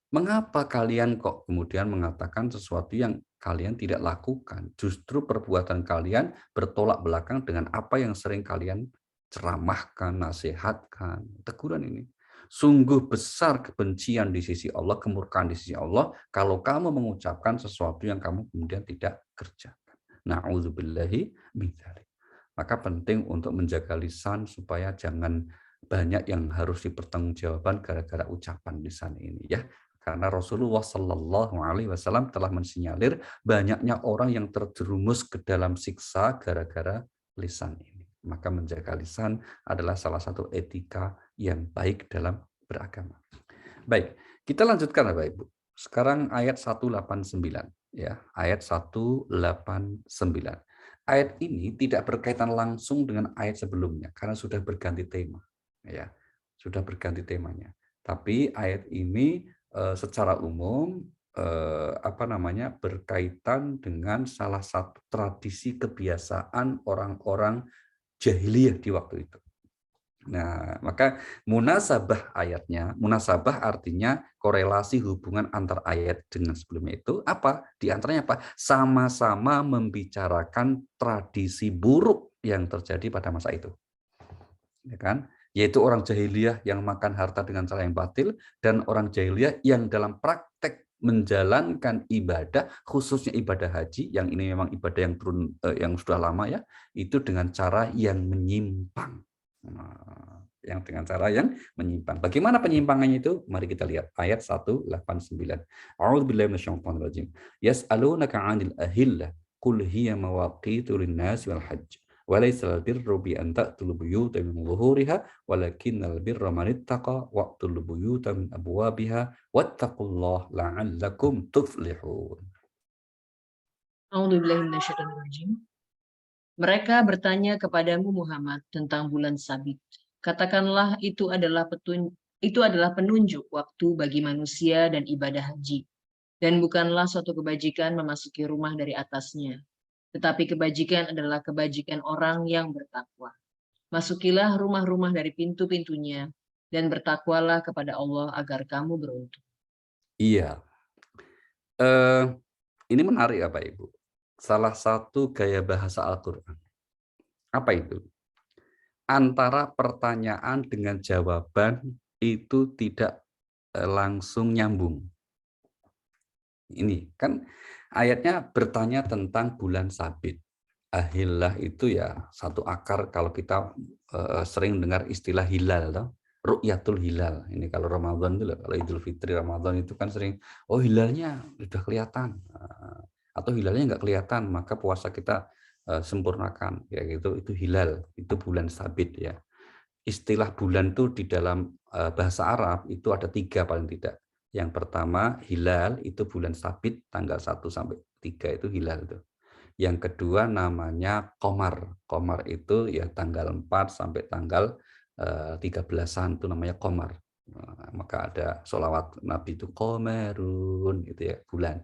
Mengapa kalian kok kemudian mengatakan sesuatu yang kalian tidak lakukan? Justru perbuatan kalian bertolak belakang dengan apa yang sering kalian ceramahkan, nasihatkan. Teguran ini. Sungguh besar kebencian di sisi Allah, kemurkaan di sisi Allah, kalau kamu mengucapkan sesuatu yang kamu kemudian tidak kerjakan. Na'udzubillahi min dzalik. Maka penting untuk menjaga lisan supaya jangan banyak yang harus dipertanggungjawabkan gara-gara ucapan lisan ini ya. Karena Rasulullah Shallallahu Alaihi Wasallam telah mensinyalir banyaknya orang yang terjerumus ke dalam siksa gara-gara lisan ini. Maka menjaga lisan adalah salah satu etika yang baik dalam beragama. Baik, kita lanjutkan Bapak Ibu. Sekarang ayat 189 ya, ayat 189. Ayat ini tidak berkaitan langsung dengan ayat sebelumnya karena sudah berganti tema ya. Sudah berganti temanya. Tapi ayat ini secara umum berkaitan dengan salah satu tradisi kebiasaan orang-orang jahiliyah di waktu itu. Nah, maka munasabah ayatnya, munasabah artinya korelasi hubungan antar ayat dengan sebelumnya itu apa? Di antaranya apa? Sama-sama membicarakan tradisi buruk yang terjadi pada masa itu. Ya kan? Yaitu orang jahiliyah yang makan harta dengan cara yang batil dan orang jahiliyah yang dalam praktek menjalankan ibadah, khususnya ibadah haji, yang ini memang ibadah yang yang sudah lama ya, itu dengan cara yang menyimpang. Nah, yang dengan cara yang menyimpang. Bagaimana penyimpangannya itu? Mari kita lihat ayat 189. A'udzubillahi minasyaitonir rajim. Yas'alunaka 'anil ahillah qul hiya mawaqitu lin-nasi wal hajj. Walaysal birru bi an ta'tul buyuta min zuhuriha walakinnal birra man ittaqa wa'tul buyuta min abwabiha wattaqullaha la'allakum tuflihun. A'udzubillahi minasyaitonirrajim. Mereka bertanya kepadamu Muhammad tentang bulan Sabit. Katakanlah itu adalah penunjuk waktu bagi manusia dan ibadah haji. Dan bukanlah suatu kebajikan memasuki rumah dari atasnya. Tetapi kebajikan adalah kebajikan orang yang bertakwa. Masukilah rumah-rumah dari pintu-pintunya dan bertakwalah kepada Allah agar kamu beruntung. Iya. Ini menarik ya Pak Ibu. Salah satu gaya bahasa Al-Quran. Apa itu? Antara pertanyaan dengan jawaban itu tidak langsung nyambung. Ini kan ayatnya bertanya tentang bulan sabit. Ahillah itu ya satu akar kalau kita sering dengar istilah hilal, toh. Ru'yatul hilal. Ini kalau Ramadan itu, kalau Idul Fitri Ramadan itu kan sering, oh hilalnya sudah kelihatan. Atau hilalnya nggak kelihatan, maka puasa kita sempurnakan. Ya gitu, itu hilal, itu bulan sabit ya. Istilah bulan itu di dalam bahasa Arab itu ada 3 paling tidak. Yang pertama hilal itu bulan sabit tanggal 1 sampai 3 itu hilal itu. Yang kedua namanya qamar. Qamar itu ya tanggal 4 sampai tanggal 13-an itu namanya qamar. Maka ada sholawat Nabi itu qamarun gitu ya, bulan.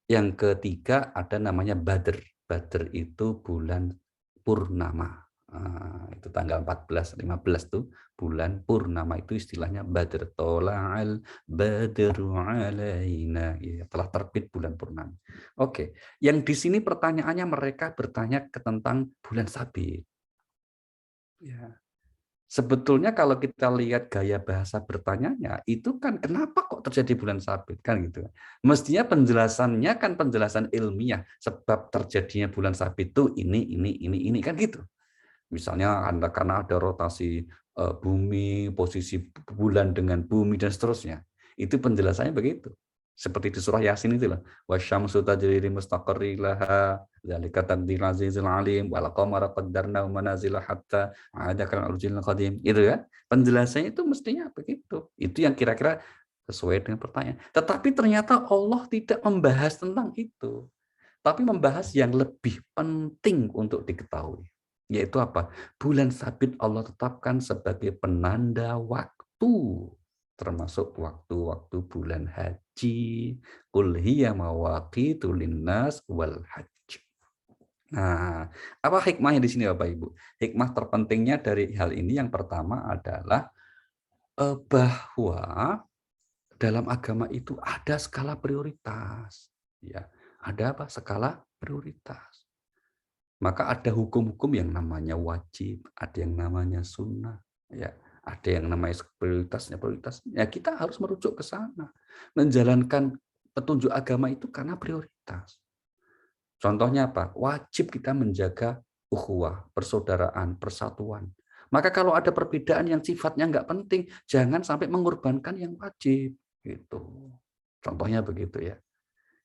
Yang ketiga ada namanya badr. Badr itu bulan purnama. Itu tanggal 14, 15 tuh bulan purnama, itu istilahnya badr. Tola'al badru alaina. Ya, telah terbit bulan purnama. Oke, yang di sini pertanyaannya mereka bertanya tentang bulan sabit. Ya. Sebetulnya kalau kita lihat gaya bahasa bertanyanya, itu kan kenapa kok terjadi bulan sabit kan gitu. Mestinya penjelasannya kan penjelasan ilmiah, sebab terjadinya bulan sabit itu ini kan gitu. Misalnya karena ada rotasi bumi, posisi bulan dengan bumi dan seterusnya. Itu penjelasannya begitu. Seperti di surah Yasin itu loh. Wasyamsu tajri li mustaqarri laha, dzalika taqdirul azizil alim, wal qamara qaddarnahu manazila hatta ada kal urjil qadim. Itu kan. Penjelasannya itu mestinya begitu. Itu yang kira-kira sesuai dengan pertanyaan. Tetapi ternyata Allah tidak membahas tentang itu. Tapi membahas yang lebih penting untuk diketahui. Yaitu apa? Bulan sabit Allah tetapkan sebagai penanda waktu. Termasuk waktu-waktu bulan haji. Qul hiya mawaqitu linnas wal haji. Nah, apa hikmahnya di sini Bapak Ibu? Hikmah terpentingnya dari hal ini yang pertama adalah bahwa dalam agama itu ada skala prioritas. Ya, ada apa? Skala prioritas. Maka ada hukum-hukum yang namanya wajib, ada yang namanya sunnah, ya, ada yang namanya prioritasnya. Ya kita harus merujuk ke sana, menjalankan petunjuk agama itu karena prioritas. Contohnya apa? Wajib kita menjaga ukhuwah, persaudaraan, persatuan. Maka kalau ada perbedaan yang sifatnya nggak penting, jangan sampai mengorbankan yang wajib. Gitu. Contohnya begitu ya.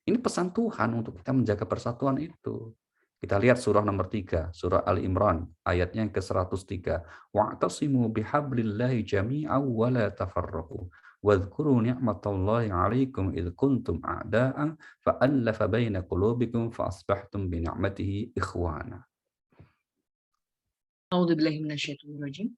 Ini pesan Tuhan untuk kita menjaga persatuan itu. Kita lihat surah nomor 3, surah Al-Imran, ayatnya yang ke-103. Wa'tasimu bihablillahi jami'an wa la tafarraqu. Wadhkuru ni'matallahi 'alaikum idh kuntum a'da'an fa'allafa baina qulubikum fa'asbahtum bi ni'matihi ikhwana. A'udzubillahi minasyaitonirrajim.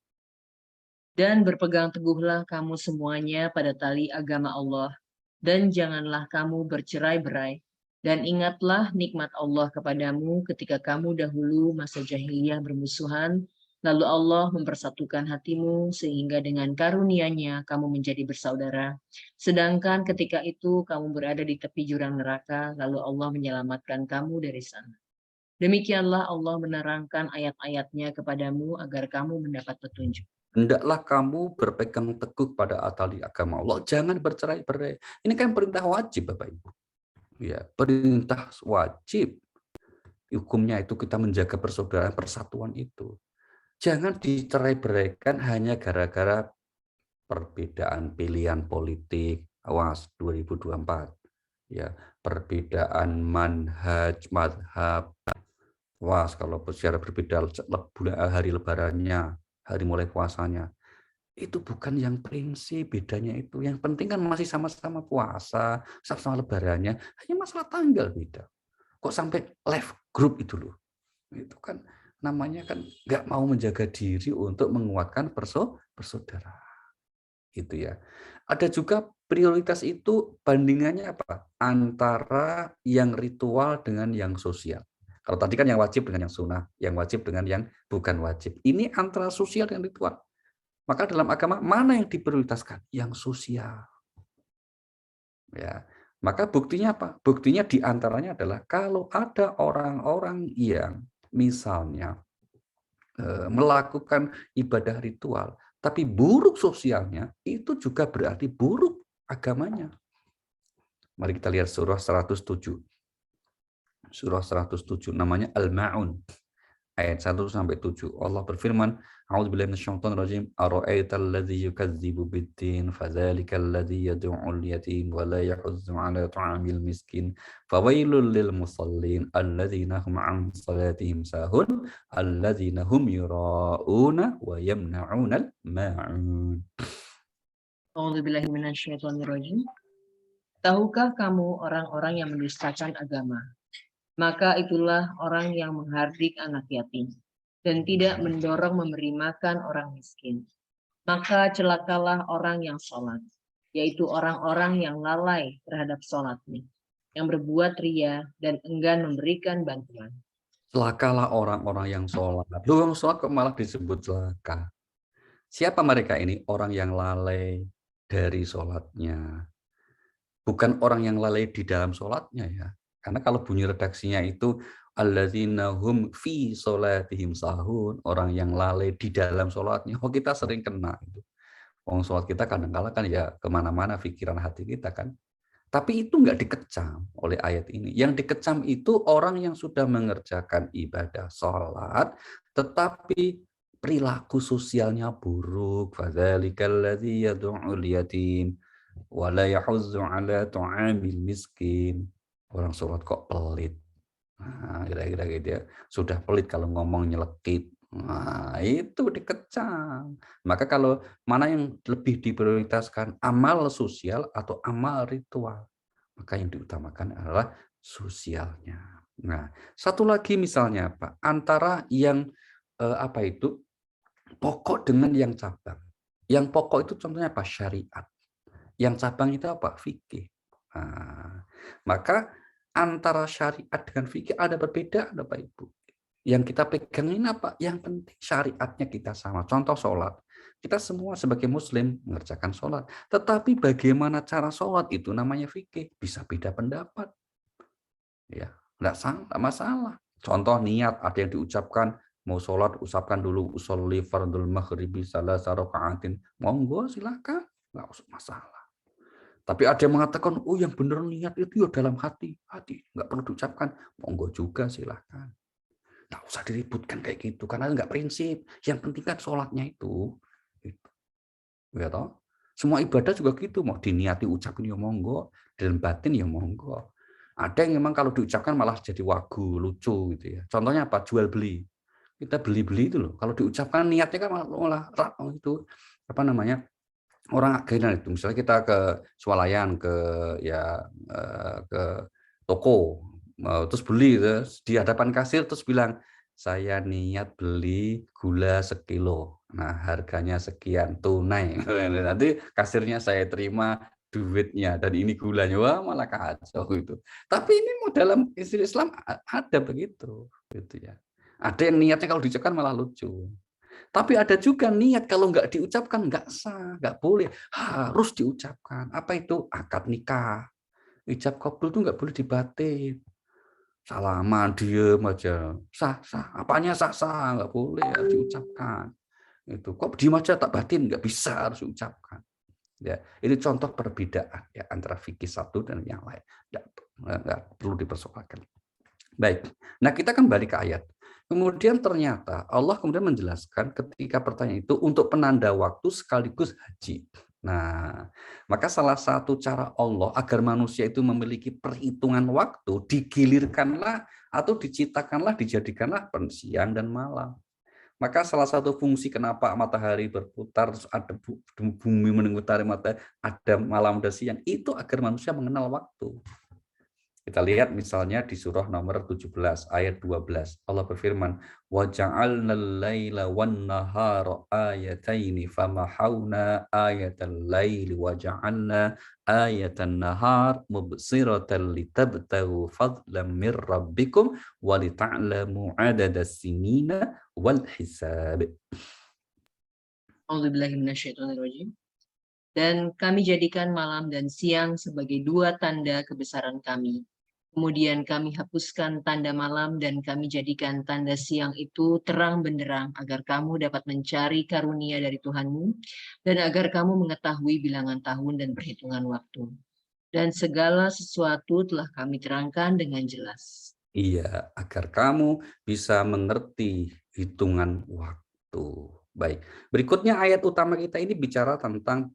Dan berpegang teguhlah kamu semuanya pada tali agama Allah, dan janganlah kamu bercerai-berai. Dan ingatlah nikmat Allah kepadamu ketika kamu dahulu masa jahiliyah bermusuhan, lalu Allah mempersatukan hatimu sehingga dengan karunia-Nya kamu menjadi bersaudara. Sedangkan ketika itu kamu berada di tepi jurang neraka, lalu Allah menyelamatkan kamu dari sana. Demikianlah Allah menerangkan ayat-ayatnya kepadamu agar kamu mendapat petunjuk. Hendaklah kamu berpegang teguh pada tali agama Allah, jangan bercerai-berai. Ini kan perintah wajib Bapak Ibu. Ya, perintah wajib. Hukumnya itu kita menjaga persaudaraan, persatuan itu. Jangan dicerai-beraikan hanya gara-gara perbedaan pilihan politik. Awas 2024. Ya, perbedaan manhaj, madhab. Awas kalau secara berbeda hari lebarannya, hari mulai puasanya. Itu bukan yang prinsip, bedanya itu. Yang penting kan masih sama-sama puasa, sama-sama lebarannya, hanya masalah tanggal beda. Kok sampai left group itu loh. Itu kan namanya kan nggak mau menjaga diri untuk menguatkan persaudaraan. Gitu ya. Ada juga prioritas itu bandingannya apa? Antara yang ritual dengan yang sosial. Kalau tadi kan yang wajib dengan yang sunnah, yang wajib dengan yang bukan wajib. Ini antara sosial dan ritual. Maka dalam agama mana yang diprioritaskan? Yang sosial. Ya. Maka buktinya apa? Buktinya diantaranya adalah kalau ada orang-orang yang misalnya melakukan ibadah ritual, Tapi buruk sosialnya itu juga berarti buruk agamanya. Mari kita lihat surah 107. Surah 107 namanya Al-Ma'un. Ayat 1 sampai 7. Allah berfirman, A'udzubillahi minasyaitonir rajim. Ara'aital ladzi yukadzibu bid-din fadzalikal ladzi yad'u'ul yatim wa la yahuddu 'ala ta'amil miskin. Fawailul lil musallin alladzina hum 'an salatihim sahun alladzina hum yura'una wa yamna'unal ma'un. A'udzubillahi minasyaitonirrajim. Tahukah kamu orang-orang yang mendustakan agama? Maka itulah orang yang menghardik anak yatim dan tidak mendorong memberi makan orang miskin. Maka celakalah orang yang sholat, yaitu orang-orang yang lalai terhadap sholatnya, yang berbuat ria dan enggan memberikan bantuan. Celakalah orang-orang yang sholat. Loh, yang sholat kok malah disebut celaka? Siapa mereka ini? Orang yang lalai dari sholatnya. Bukan orang yang lalai di dalam sholatnya ya. Karena kalau bunyi redaksinya itu alladzina hum fi sholatihim sahun, orang yang lalai di dalam sholatnya. Oh, kita sering kena itu. Orang sholat kita kadang-kala kan ya kemana-mana pikiran hati kita kan. Tapi itu nggak dikecam oleh ayat ini. Yang dikecam itu orang yang sudah mengerjakan ibadah sholat, tetapi perilaku sosialnya buruk. Fadzalikal ladzi yad'ul yatim wa la yahuzzu 'ala ta'amil miskin. Orang sholat kok pelit. Nah, kira-kira gitu ya. Sudah pelit kalau ngomong nyelekit. Nah, itu dikecam. Maka kalau mana yang lebih diprioritaskan, amal sosial atau amal ritual, maka yang diutamakan adalah sosialnya. Nah, satu lagi misalnya apa? Antara yang apa itu pokok dengan yang cabang. Yang pokok itu contohnya apa? Syariat. Yang cabang itu apa? Fikih. Nah, maka antara syariat dengan fikih ada perbedaan, Bapak Ibu. Yang kita pegangin apa? Yang penting syariatnya kita sama. Contoh sholat. Kita semua sebagai muslim mengerjakan sholat. Tetapi bagaimana cara sholat itu namanya fikih. Bisa beda pendapat. Ya, enggak masalah. Contoh niat, ada yang diucapkan, mau sholat ucapkan dulu usolli fardul maghribi salasa raka'atin. Monggo silakan, enggak usah masalah. Tapi ada yang mengatakan, oh yang benar niat itu ya dalam hati. Hati, enggak perlu diucapkan. Monggo juga silakan. Nggak usah diributkan kayak gitu, karena nggak prinsip. Yang penting kan sholatnya itu. Gitu. Ya toh? Semua ibadah juga gitu, mau diniati ucapin ya monggo, dan batin ya monggo. Ada yang memang kalau diucapkan malah jadi wagu, lucu gitu ya. Contohnya apa? Jual beli. Kita beli-beli itu loh. Kalau diucapkan niatnya kan malah itu apa namanya? Orang akhirnya itu. Misalnya kita ke swalayan, ke ke toko, terus beli, terus di hadapan kasir terus bilang, saya niat beli gula sekilo. Nah, harganya sekian tunai. Nanti kasirnya saya terima duitnya dan ini gulanya. Wah, malah kacau gitu. Tapi ini dalam Islam ada begitu, gitu ya. Ada yang niatnya kalau diucapkan malah lucu. Tapi ada juga niat kalau nggak diucapkan nggak sah, nggak boleh, harus diucapkan. Apa itu? Akad nikah. Ijab kabul itu nggak boleh dibatin. Salaman, diem aja. Sah, sah. Apanya sah, sah. Nggak boleh ya, diucapkan. Itu kok diem aja tak batin, nggak bisa, harus diucapkan. Ya, ini contoh perbedaan ya antara fikih satu dan yang lain. Nggak perlu dipersoalkan. Baik. Nah, kita kembali ke ayat. Kemudian ternyata Allah kemudian menjelaskan ketika pertanyaan itu untuk penanda waktu sekaligus haji. Nah, maka salah satu cara Allah agar manusia itu memiliki perhitungan waktu, digilirkanlah atau diciptakanlah, dijadikanlah siang dan malam. Maka salah satu fungsi kenapa matahari berputar, terus ada bumi mengitari matahari, ada malam dan siang, itu agar manusia mengenal waktu. Kita lihat misalnya di surah nomor 17 ayat 12. Allah berfirman, "Wa ja'alnal laila wan nahara ayataini famahawna ayatal laili wa ja'alna ayatan nahar mubsiratan litabtaghu fadlan mir rabbikum wa lita'lamu 'adadas sinina wal hisab." A'udzubillahi minasyaitonirrajim. Dan kami jadikan malam dan siang sebagai dua tanda kebesaran kami, Kemudian kami hapuskan tanda malam dan kami jadikan tanda siang itu terang benderang agar kamu dapat mencari karunia dari Tuhanmu dan agar kamu mengetahui bilangan tahun dan perhitungan waktu. Dan segala sesuatu telah kami terangkan dengan jelas. Iya, agar kamu bisa mengerti hitungan waktu. Baik, berikutnya ayat utama kita ini bicara tentang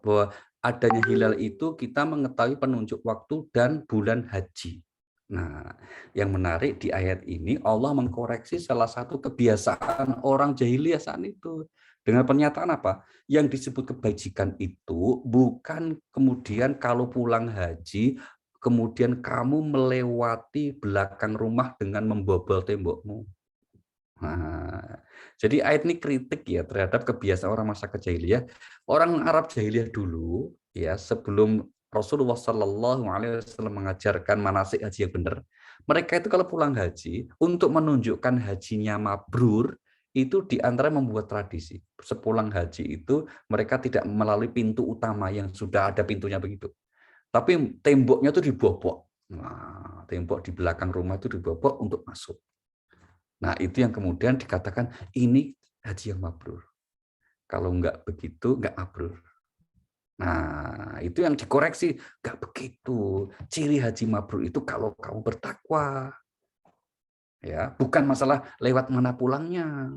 bahwa adanya hilal itu kita mengetahui penunjuk waktu dan bulan haji. Nah, yang menarik di ayat ini Allah mengkoreksi salah satu kebiasaan orang jahiliyah saat itu. Dengan pernyataan apa? Yang disebut kebajikan itu bukan kemudian kalau pulang haji kemudian kamu melewati belakang rumah dengan membobol tembokmu. Nah, jadi ayat ini kritik ya terhadap kebiasaan orang masa jahiliyah. Orang Arab jahiliyah dulu ya sebelum Rasulullah Shallallahu Alaihi Wasallam mengajarkan manasik haji yang benar, mereka itu kalau pulang haji untuk menunjukkan hajinya mabrur itu diantara membuat tradisi. Sepulang haji itu mereka tidak melalui pintu utama yang sudah ada pintunya begitu. Tapi temboknya itu dibobok. Nah, tembok di belakang rumah itu dibobok untuk masuk. Nah, itu yang kemudian dikatakan ini haji yang mabrur. Kalau enggak begitu, enggak mabrur. Nah, itu yang dikoreksi. Enggak begitu. Ciri haji mabrur itu kalau kamu bertakwa. Ya, bukan masalah lewat mana pulangnya.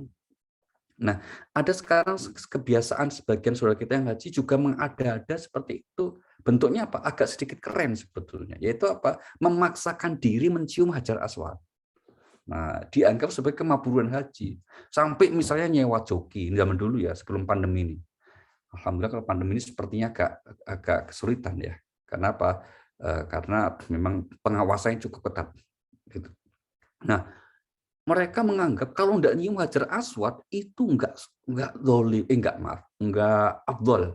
Nah, ada sekarang kebiasaan sebagian saudara kita yang haji juga mengada-ada seperti itu. Bentuknya apa? Agak sedikit keren sebetulnya. Yaitu apa? Memaksakan diri mencium Hajar Aswad. Nah, dianggap sebagai kemabruran haji. Sampai misalnya nyewa joki zaman dulu ya, sebelum pandemi ini. Alhamdulillah kalau pandemi ini sepertinya agak kesulitan ya. Karena apa? Karena memang pengawasannya cukup ketat. Gitu. Nah, mereka menganggap kalau enggak nyium Hajar Aswad itu enggak afdol.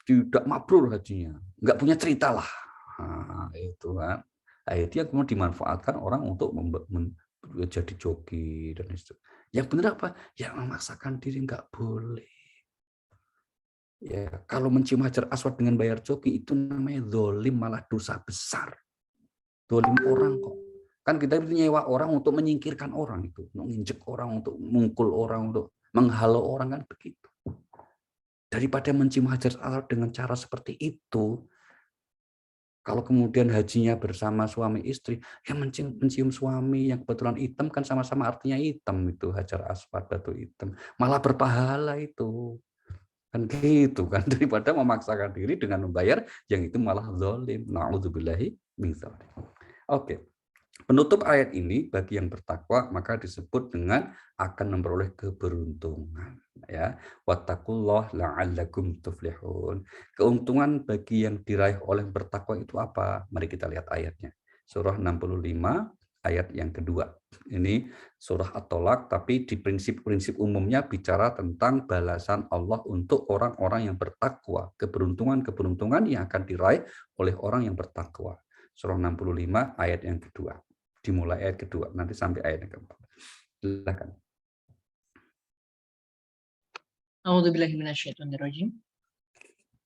Tidak mabrur hajinya. Enggak punya cerita lah. Nah, itu kan. Nah, itu yang kemudian dimanfaatkan orang untuk jadi joki dan itu. Yang benar apa? Yang memaksakan diri enggak boleh. Ya, kalau mencium Hajar Aswad dengan bayar joki itu namanya zalim, malah dosa besar. Zalim orang kok. Kan kita nyewa orang untuk menyingkirkan orang itu, untuk menginjek orang, untuk mengukul orang, untuk menghalau orang kan begitu. Daripada mencium Hajar Aswad dengan cara seperti itu, kalau kemudian hajinya bersama suami istri, ya mencium suami yang kebetulan hitam kan sama-sama artinya hitam itu Hajar Aswad, batu hitam, malah berpahala itu. Kan gitu kan daripada memaksakan diri dengan membayar yang itu malah zalim. Na'udzubillahi min dzalik. Oke. Penutup ayat ini bagi yang bertakwa maka disebut dengan akan memperoleh keberuntungan ya. Wattaqullah la'allakum tuflihun. Keuntungan bagi yang diraih oleh bertakwa itu apa? Mari kita lihat ayatnya. Surah 65 ayat yang kedua. Ini surah At-Tolak tapi di prinsip-prinsip umumnya bicara tentang balasan Allah untuk orang-orang yang bertakwa. Keberuntungan-keberuntungan yang akan diraih oleh orang yang bertakwa. Surah 65 ayat yang kedua. Dimulai ayat kedua, nanti sampai ayat yang keempat. Silakan. A'udzubillahiminasyaitonirrajim.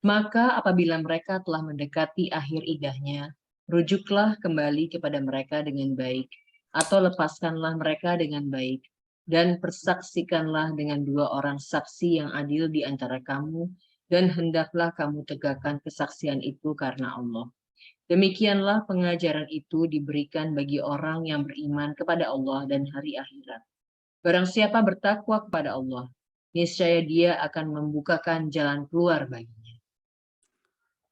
Maka apabila mereka telah mendekati akhir iddahnya, rujuklah kembali kepada mereka dengan baik, atau lepaskanlah mereka dengan baik, dan persaksikanlah dengan 2 orang saksi yang adil di antara kamu, dan hendaklah kamu tegakkan kesaksian itu karena Allah. Demikianlah pengajaran itu diberikan bagi orang yang beriman kepada Allah dan hari akhirat. Barang siapa bertakwa kepada Allah, niscaya dia akan membukakan jalan keluar baginya.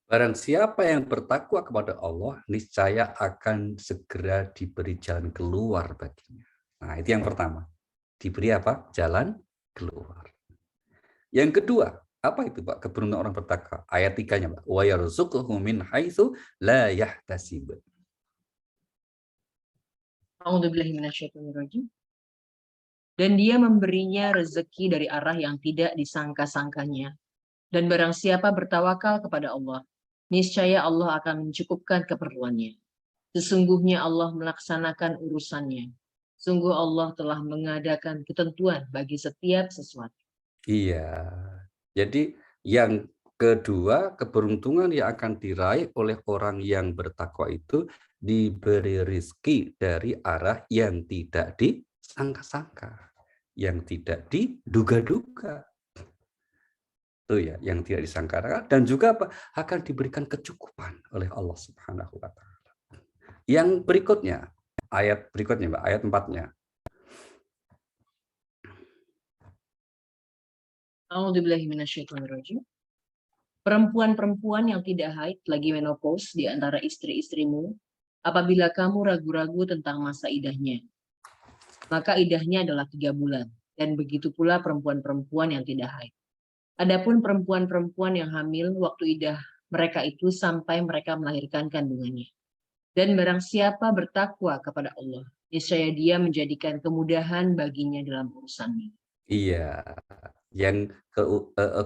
Barang siapa yang bertakwa kepada Allah, niscaya akan segera diberi jalan keluar baginya. Nah, itu yang pertama. Diberi apa? Jalan keluar. Yang kedua, apa itu Pak? Keberuntungan orang bertakwa. Ayat 3-nya Pak. Wa yarzuquhu min haitsu la yahtasib. A'udzubillahiminasyaitonirrajim. Dan dia memberinya rezeki dari arah yang tidak disangka-sangkanya. Dan barang siapa bertawakal kepada Allah, niscaya Allah akan mencukupkan keperluannya. Sesungguhnya Allah melaksanakan urusannya. Sungguh Allah telah mengadakan ketentuan bagi setiap sesuatu. Iya. Jadi yang Kedua, keberuntungan yang akan diraih oleh orang yang bertakwa itu diberi rizki dari arah yang tidak disangka-sangka, yang tidak diduga-duga. Itu ya, yang tidak disangka, dan juga apa? Akan diberikan kecukupan oleh Allah Subhanahu wa taala. Yang berikutnya, ayat berikutnya, Mbak, ayat 4-nya. A'udzubillahi minasyaitonirrajim. Perempuan-perempuan yang tidak haid lagi menopause di antara istri-istrimu, apabila kamu ragu-ragu tentang masa idahnya, maka idahnya adalah 3 bulan, dan begitu pula perempuan-perempuan yang tidak haid. Adapun perempuan-perempuan yang hamil, waktu idah mereka itu sampai mereka melahirkan kandungannya. Dan barang siapa bertakwa kepada Allah, niscaya dia menjadikan kemudahan baginya dalam urusannya. Iya, yang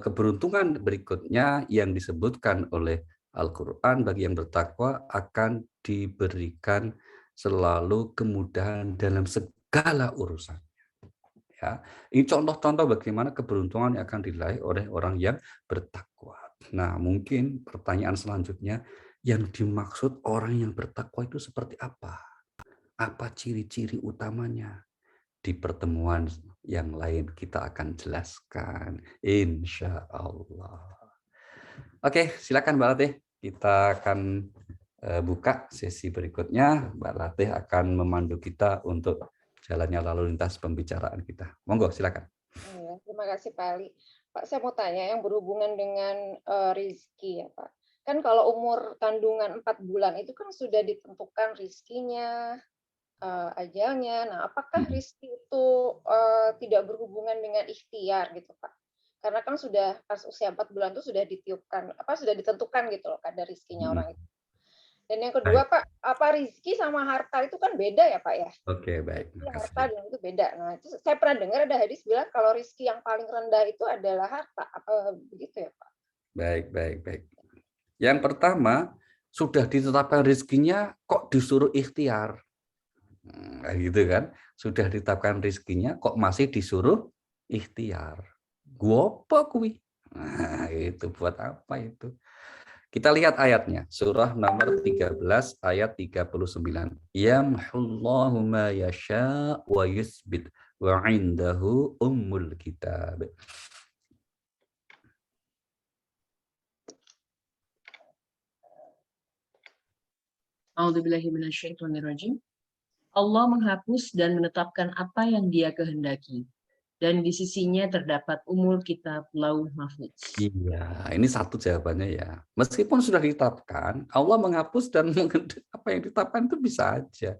keberuntungan berikutnya yang disebutkan oleh Al-Quran bagi yang bertakwa akan diberikan selalu kemudahan dalam segala urusan. Ya, ini contoh-contoh bagaimana keberuntungan yang akan diraih oleh orang yang bertakwa. Nah, mungkin pertanyaan selanjutnya, yang dimaksud orang yang bertakwa itu seperti apa? Apa ciri-ciri utamanya? Di pertemuan yang lain kita akan jelaskan, insya Allah. Oke, silakan Mbak Latih. Kita akan buka sesi berikutnya. Mbak Latih akan memandu kita untuk jalannya lalu lintas pembicaraan kita. Monggo, silakan. Ya, terima kasih Pak Ali. Pak, saya mau tanya yang berhubungan dengan rizki ya Pak. Kan kalau umur kandungan 4 bulan itu kan sudah ditentukan rizkinya, ajalnya. Nah, apakah rizki itu tidak berhubungan dengan ikhtiar gitu Pak? Karena kan sudah pas usia 4 bulan itu sudah ditiupkan, sudah ditentukan gitu loh kadar rizkinya orang itu. Dan yang kedua Baik. Pak, apa rizki sama harta itu kan beda ya Pak ya? Oke, baik. Harta dan itu beda. Nah, itu saya pernah dengar ada hadis bilang kalau rizki yang paling rendah itu adalah harta. Apa begitu ya Pak? Baik. Yang pertama, sudah ditetapkan rezekinya kok disuruh ikhtiar. Gitu kan. Sudah ditetapkan rezekinya kok masih disuruh ikhtiar. Gopo kuwi. Nah, itu buat apa itu? Kita lihat ayatnya, surah nomor 13 ayat 39. Yamhullahu ma yasha wa yusbit wa indahu ummul kitab. A'udzubillahi minasyaitonirrajim. Allah menghapus dan menetapkan apa yang Dia kehendaki, dan di sisinya terdapat umul kitab lauh mahfuz. Iya, ini satu jawabannya ya. Meskipun sudah ditetapkan, Allah menghapus dan apa yang ditetapkan itu bisa aja.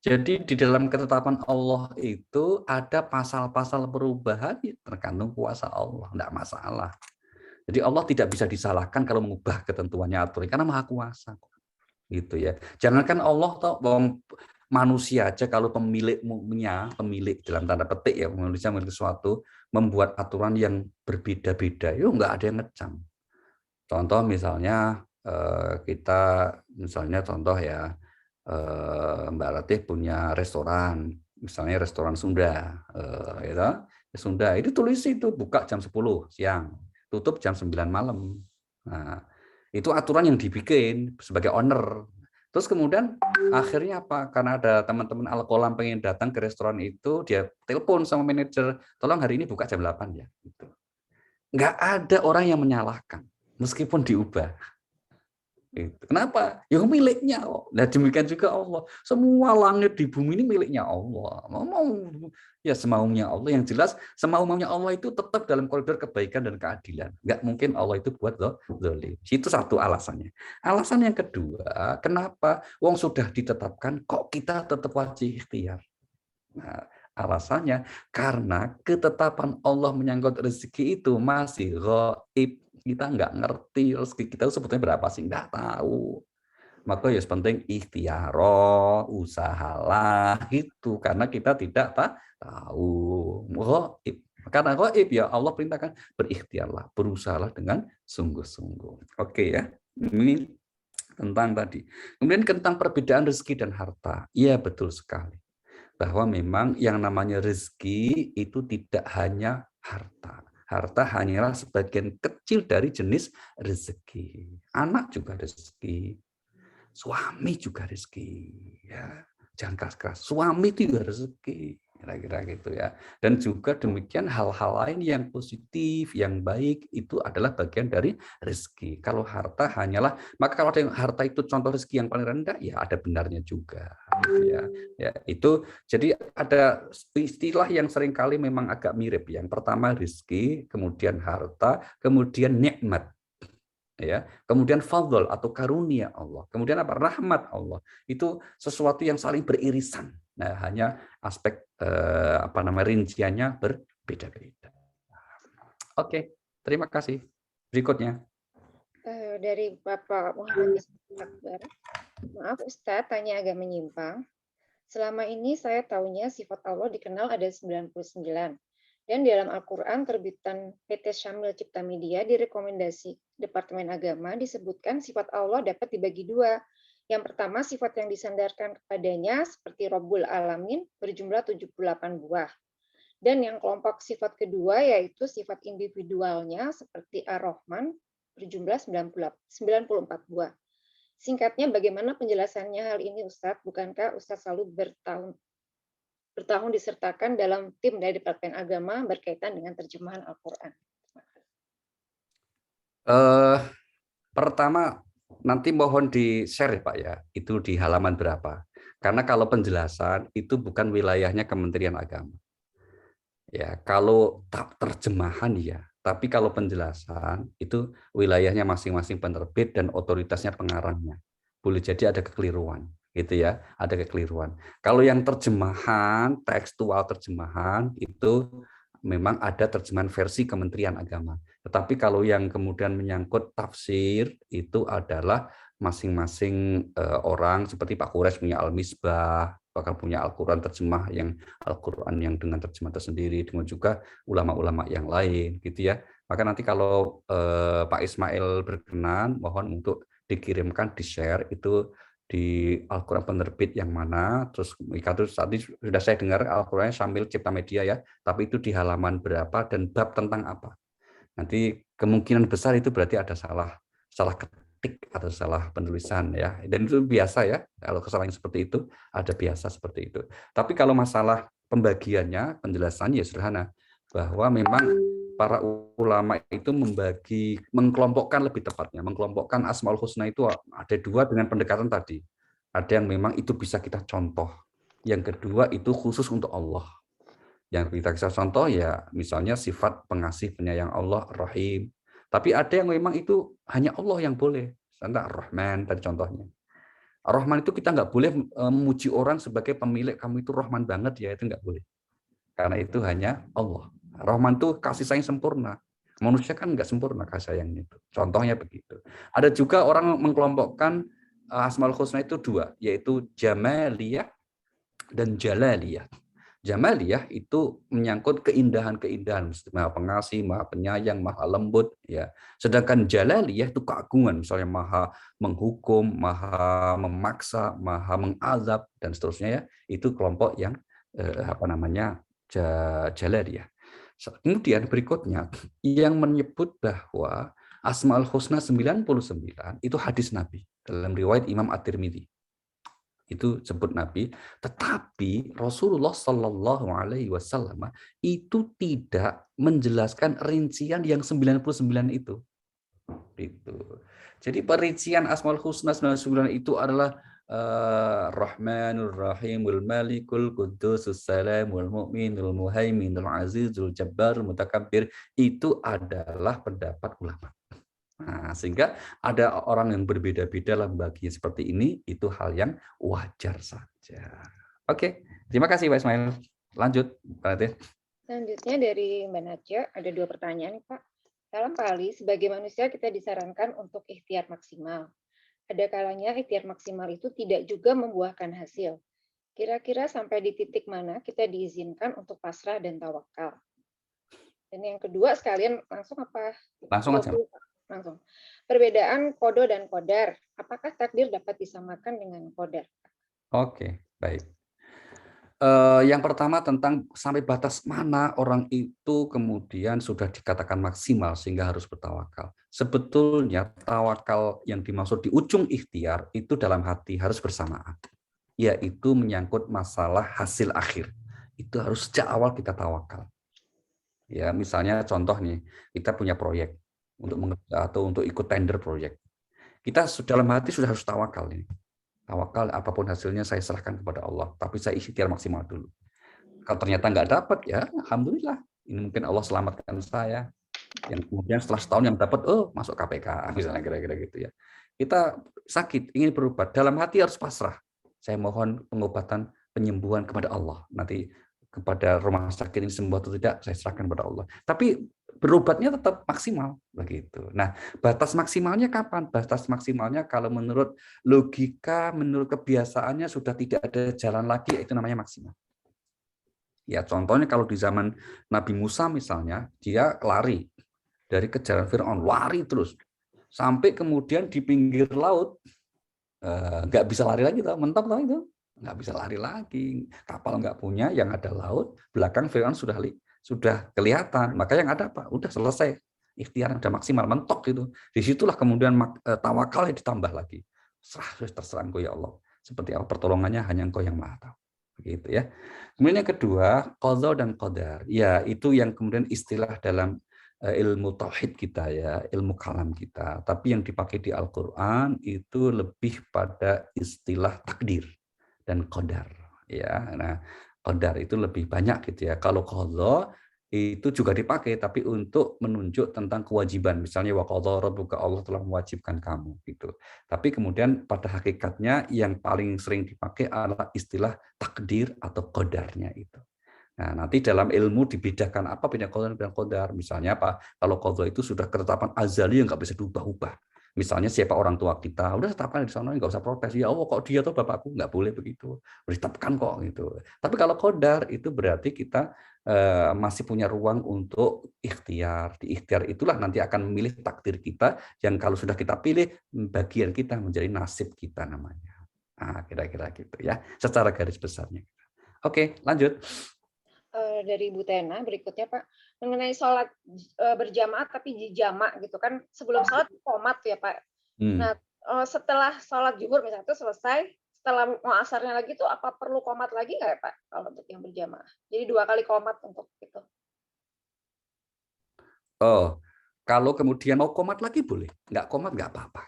Jadi di dalam ketetapan Allah itu ada pasal-pasal perubahan tergantung kuasa Allah, enggak masalah. Jadi Allah tidak bisa disalahkan kalau mengubah ketentuannya aturan karena Maha Kuasa. Gitu ya. Jangankan Allah toh manusia aja kalau pemilik dalam tanda petik ya, manusia memiliki sesuatu membuat aturan yang berbeda-beda, itu enggak ada yang ngecam. Contoh misalnya kita misalnya contoh ya, Mbak Ratih punya restoran, misalnya restoran Sunda, gitu. Sunda itu tulis itu buka jam 10 siang, tutup jam 9 malam. Nah, itu aturan yang dibikin sebagai owner. Terus kemudian akhirnya apa? Karena ada teman-teman Al-Qolam pengen datang ke restoran itu, dia telepon sama manajer, tolong hari ini buka jam 8 ya. Gitu. Nggak ada orang yang menyalahkan, meskipun diubah. Kenapa? Ya miliknya. Nah demikian juga Allah. Semua langit di bumi ini miliknya Allah. Mau ya semaunya Allah. Yang jelas semaunya Allah itu tetap dalam koridor kebaikan dan keadilan. Nggak mungkin Allah itu buat zalim. Itu satu alasannya. Alasan yang kedua, kenapa? Wong sudah ditetapkan, kok kita tetap wajib ikhtiar? Nah, alasannya karena ketetapan Allah menyangkut rezeki itu masih gaib. Kita nggak ngerti rezeki kita sebetulnya berapa sih, nggak tahu. Maka ya penting ikhtiaro, usahalah itu karena kita tidak tahu. Gaib. Karena gaib ya Allah perintahkan berikhtiarlah, berusahalah dengan sungguh-sungguh. Oke ya. Ini tentang tadi. Kemudian tentang perbedaan rezeki dan harta. Iya betul sekali. Bahwa memang yang namanya rezeki itu tidak hanya harta. harta hanyalah sebagian kecil dari jenis rezeki. Anak juga rezeki, suami juga rezeki. Ya, jangan keras-keras. Suami itu juga rezeki, kira-kira gitu ya. Dan juga demikian hal-hal lain yang positif, yang baik itu adalah bagian dari rezeki. Kalau harta hanyalah, maka kalau ada yang harta itu contoh rezeki yang paling rendah, ya ada benarnya juga. Gitu ya. Ya, itu jadi ada istilah yang seringkali memang agak mirip. Yang pertama rezeki, kemudian harta, kemudian nikmat. Ya, kemudian fadl atau karunia Allah, kemudian apa, rahmat Allah, itu sesuatu yang saling beririsan. Nah, hanya aspek rinciannya berbeda-beda. Oke, terima kasih. Berikutnya. Dari Bapak Muhammad Akbar. Maaf Ustadz, tanya agak menyimpang. Selama ini saya tahunya sifat Allah dikenal ada 99. Dan di dalam Al-Quran terbitan PT Syamil Cipta Media direkomendasi Departemen Agama disebutkan sifat Allah dapat dibagi dua. Yang pertama sifat yang disandarkan kepadanya seperti Rabbul Alamin berjumlah 78 buah. Dan yang kelompok sifat kedua yaitu sifat individualnya seperti Ar-Rahman berjumlah 94 buah. Singkatnya bagaimana penjelasannya hal ini Ustadz? Bukankah Ustadz selalu bertahun disertakan dalam tim dari Departemen Agama berkaitan dengan terjemahan Al-Quran? Pertama, nanti mohon di-share Pak ya, itu di halaman berapa. Karena kalau penjelasan itu bukan wilayahnya Kementerian Agama. Ya, kalau terjemahan ya, tapi kalau penjelasan itu wilayahnya masing-masing penerbit dan otoritasnya pengarangnya. Boleh jadi ada kekeliruan, gitu ya, ada kekeliruan. Kalau yang terjemahan, tekstual terjemahan itu memang ada terjemahan versi Kementerian Agama. Tetapi kalau yang kemudian menyangkut tafsir itu adalah masing-masing orang, seperti Pak Kures punya Al-Misbah, bahkan punya Al-Quran terjemah yang Al-Quran yang dengan terjemah tersendiri, dengan juga ulama-ulama yang lain, gitu ya. Maka nanti kalau Pak Ismail berkenan, mohon untuk dikirimkan, di-share itu di Al-Quran penerbit yang mana, terus tadi sudah saya dengar Al-Quran sambil Cipta Media ya, tapi itu di halaman berapa dan bab tentang apa. Nanti kemungkinan besar itu berarti ada salah ketik atau salah penulisan ya. Dan itu biasa ya, kalau kesalahan seperti itu ada biasa seperti itu. Tapi kalau masalah pembagiannya, penjelasannya ya sederhana, bahwa memang para ulama itu mengkelompokkan lebih tepatnya, mengkelompokkan Asmaul Husna itu ada dua dengan pendekatan tadi. Ada yang memang itu bisa kita contoh. Yang kedua itu khusus untuk Allah. Yang kita bisa contoh ya misalnya sifat pengasih penyayang Allah Rahim. Tapi ada yang memang itu hanya Allah yang boleh. Contoh Rahman tadi contohnya. Rahman itu kita nggak boleh memuji orang sebagai pemilik kamu itu Rahman banget ya, itu nggak boleh. Karena itu hanya Allah. Rahman itu kasih sayang sempurna. Manusia kan nggak sempurna kasih sayangnya itu. Contohnya begitu. Ada juga orang mengkelompokkan Asmaul Husna itu dua, yaitu Jamaliyah dan Jalaliyah. Jamaliyah itu menyangkut keindahan-keindahan, maha pengasih, maha penyayang, maha lembut, ya. Sedangkan Jalaliyah itu keagungan, misalnya maha menghukum, maha memaksa, maha mengazab dan seterusnya ya. Itu kelompok yang Jalaliyah. Kemudian berikutnya yang menyebut bahwa Asmaul Husna 99 itu hadis Nabi dalam riwayat Imam At-Tirmidzi. Itu sebut Nabi, tetapi Rasulullah Shallallahu Alaihi Wasallam itu tidak menjelaskan rincian yang 99 itu. Jadi perincian Asmaul Husna 99 itu adalah Rahmanur Rahimul Malikul Qudusus Salamul Mu'minul Muhaiminul Azizul Jabbarul Mutakabbir, itu adalah pendapat ulama. Nah, sehingga ada orang yang berbeda-beda dalam bagian seperti ini, itu hal yang wajar saja. Oke, terima kasih Pak Ismail. Lanjut, Pak Latif. Selanjutnya dari Mbak Naja, ada 2 pertanyaan Pak. Dalam kali, sebagai manusia kita disarankan untuk ikhtiar maksimal. Ada kalanya ikhtiar maksimal itu tidak juga membuahkan hasil. Kira-kira sampai di titik mana kita diizinkan untuk pasrah dan tawakal? Dan yang kedua sekalian langsung apa? Langsung aja. Langsung. Perbedaan kodo dan kodar. Apakah takdir dapat disamakan dengan kodar? Oke, baik. Yang pertama tentang sampai batas mana orang itu kemudian sudah dikatakan maksimal sehingga harus bertawakal. Sebetulnya tawakal yang dimaksud di ujung ikhtiar itu dalam hati harus bersamaan, yaitu menyangkut masalah hasil akhir. Itu harus sejak awal kita tawakal. Ya, misalnya contoh nih, kita punya proyek untuk atau untuk ikut tender proyek. Kita dalam hati sudah harus tawakal ini. Tawakal apapun hasilnya saya serahkan kepada Allah, tapi saya ikhtiar maksimal dulu. Kalau ternyata nggak dapat, ya alhamdulillah. Ini mungkin Allah selamatkan saya. Yang kemudian setelah setahun yang dapat, oh masuk KPK, misalnya kira-kira gitu ya. Kita sakit, ingin berobat, dalam hati harus pasrah. Saya mohon pengobatan, penyembuhan kepada Allah. Nanti kepada rumah sakit ini sembuh atau tidak, saya serahkan kepada Allah. Tapi berobatnya tetap maksimal begitu. Nah, batas maksimalnya kapan? Batas maksimalnya kalau menurut logika, menurut kebiasaannya sudah tidak ada jalan lagi, itu namanya maksimal. Ya, contohnya kalau di zaman Nabi Musa misalnya, dia lari dari kejaran Firaun, lari terus sampai kemudian di pinggir laut nggak bisa lari lagi, mentok itu nggak bisa lari lagi, kapal nggak punya, yang ada laut, belakang Firaun sudah kelihatan, maka yang ada apa? Udah selesai, ikhtiar udah maksimal, mentok gitu. Disitulah kemudian tawakalnya ditambah lagi, terserah Engkau ya Allah, seperti apa pertolongannya hanya Engkau yang maha tahu, begitu ya. Kemudian yang kedua, qadha dan qadar, ya itu yang kemudian istilah dalam ilmu tauhid kita ya, ilmu kalam kita. Tapi yang dipakai di Al-Qur'an itu lebih pada istilah takdir dan qadar ya. Nah, qadar itu lebih banyak gitu ya. Kalau qadha itu juga dipakai tapi untuk menunjuk tentang kewajiban. Misalnya wa qadha rabbuka, Allah telah mewajibkan kamu gitu. Tapi kemudian pada hakikatnya yang paling sering dipakai adalah istilah takdir atau qadarnya itu. Nah, nanti dalam ilmu dibedakan apa beda qadar dan qadar. Misalnya apa? Kalau qadar itu sudah ketetapan azali yang nggak bisa diubah-ubah. Misalnya siapa orang tua kita, udah tetapkan di sana, nggak usah protes. Ya Allah, kok dia atau bapakku nggak boleh begitu. Ditetapkan kok gitu. Tapi kalau qadar itu berarti kita masih punya ruang untuk ikhtiar. Di ikhtiar itulah nanti akan memilih takdir kita yang kalau sudah kita pilih bagian kita menjadi nasib kita namanya. Nah, kira-kira gitu ya. Secara garis besarnya. Oke, lanjut. Dari Bu Tena berikutnya Pak, mengenai sholat berjamaah tapi dijamak gitu kan, sebelum sholat qomat ya Pak. Nah setelah sholat zuhur misalnya itu selesai, setelah mau asarnya lagi tuh apa perlu qomat lagi nggak ya Pak kalau untuk yang berjamaah? Jadi 2 kali qomat untuk itu. Oh, kalau kemudian mau qomat lagi boleh, nggak qomat nggak apa-apa.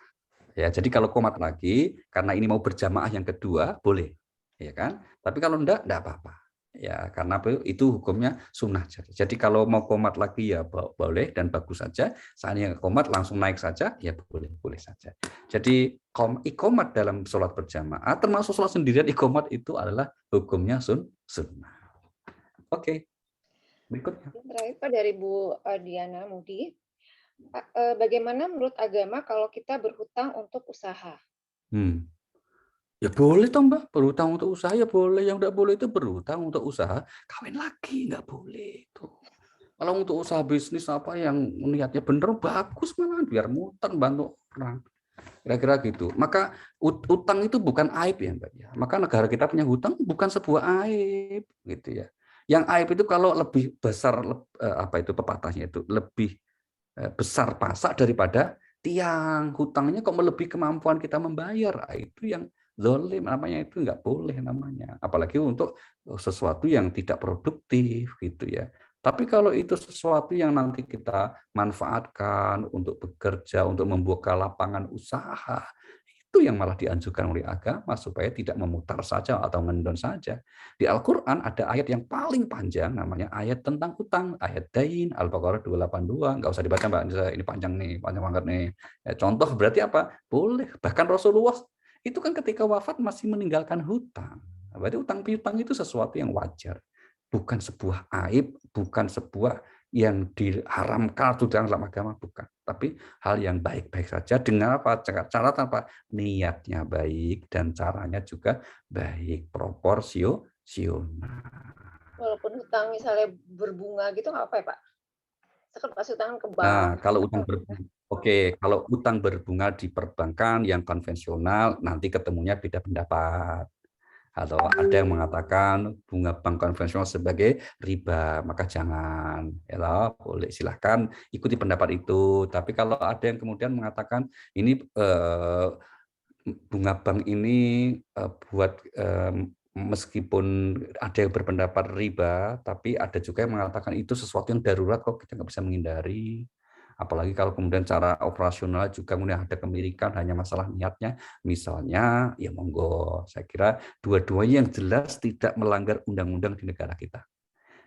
Ya, jadi kalau qomat lagi karena ini mau berjamaah yang kedua boleh, ya kan? Tapi kalau enggak apa-apa. Ya, karena itu hukumnya sunnah. Jadi kalau mau qomat lagi ya boleh dan bagus saja. Seandainya qomat langsung naik saja, ya boleh saja. Jadi iqomat dalam sholat berjamaah, termasuk sholat sendirian, iqomat itu adalah hukumnya sunnah. Oke, berikutnya. Terakhir Pak dari Bu Diana Mudi, bagaimana menurut agama kalau kita berhutang untuk usaha? Ya boleh toh Mbak, berhutang untuk usaha ya boleh. Yang enggak boleh itu berhutang untuk usaha, kawin lagi nggak boleh itu. Kalau untuk usaha bisnis apa yang niatnya bener bagus malah biar muter bantu orang. Kira-kira gitu. Maka utang itu bukan aib ya Mbak ya. Maka negara kita punya hutang bukan sebuah aib gitu ya. Yang aib itu kalau lebih besar apa itu pepatahnya itu lebih besar pasak daripada tiang. Hutangnya kok melebihi kemampuan kita membayar. Itu yang zalim namanya, itu nggak boleh namanya. Apalagi untuk sesuatu yang tidak produktif gitu ya. Tapi kalau itu sesuatu yang nanti kita manfaatkan untuk bekerja, untuk membuka lapangan usaha, itu yang malah dianjurkan oleh agama supaya tidak memutar saja atau ngendon saja. Di Al-Quran ada ayat yang paling panjang namanya ayat tentang hutang, ayat Dain, Al-Baqarah 282. Nggak usah dibaca Mbak, ini panjang nih, panjang banget nih. Ya, contoh berarti apa? Boleh. Bahkan Rasulullah itu kan ketika wafat masih meninggalkan hutang. Berarti hutang piutang itu sesuatu yang wajar. Bukan sebuah aib, bukan sebuah yang diharamkan atau dalam agama, bukan. Tapi hal yang baik-baik saja dengan apa? Cara tanpa niatnya baik dan caranya juga baik, proporsional. Walaupun hutang misalnya berbunga gitu nggak apa ya Pak? Saya kasih utang ke Nah, bank. kalau utang berbunga, kalau utang berbunga di perbankan yang konvensional nanti ketemunya beda pendapat. Atau ada yang mengatakan bunga bank konvensional sebagai riba, maka jangan. Ya, boleh silahkan ikuti pendapat itu. Tapi kalau ada yang kemudian mengatakan ini bunga bank ini buat meskipun ada yang berpendapat riba, tapi ada juga yang mengatakan itu sesuatu yang darurat kok kita nggak bisa menghindari. Apalagi kalau kemudian cara operasional juga kemudian ada kemirikan, hanya masalah niatnya. Misalnya, ya monggo. Saya kira dua-duanya yang jelas tidak melanggar undang-undang di negara kita.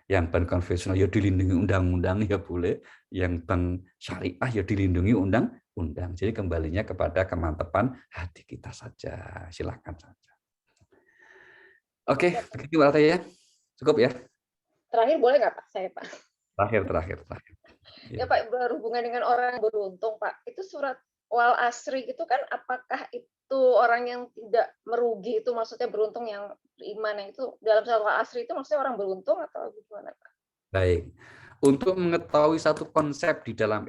Yang bank konvensional ya dilindungi undang-undang ya boleh, yang bank syariah ya dilindungi undang-undang. Jadi kembalinya kepada kemantapan hati kita saja. Silakan saja. Oke, begitu Mbak Rataya ya. Cukup ya. Terakhir boleh nggak Pak? Saya Pak. Terakhir. Ya Pak, berhubungan dengan orang yang beruntung Pak. Itu surat wal asri itu kan, apakah itu orang yang tidak merugi itu maksudnya beruntung yang beriman, yang itu dalam surat wal asri itu maksudnya orang beruntung atau gimana Pak? Baik. Untuk mengetahui satu konsep di dalam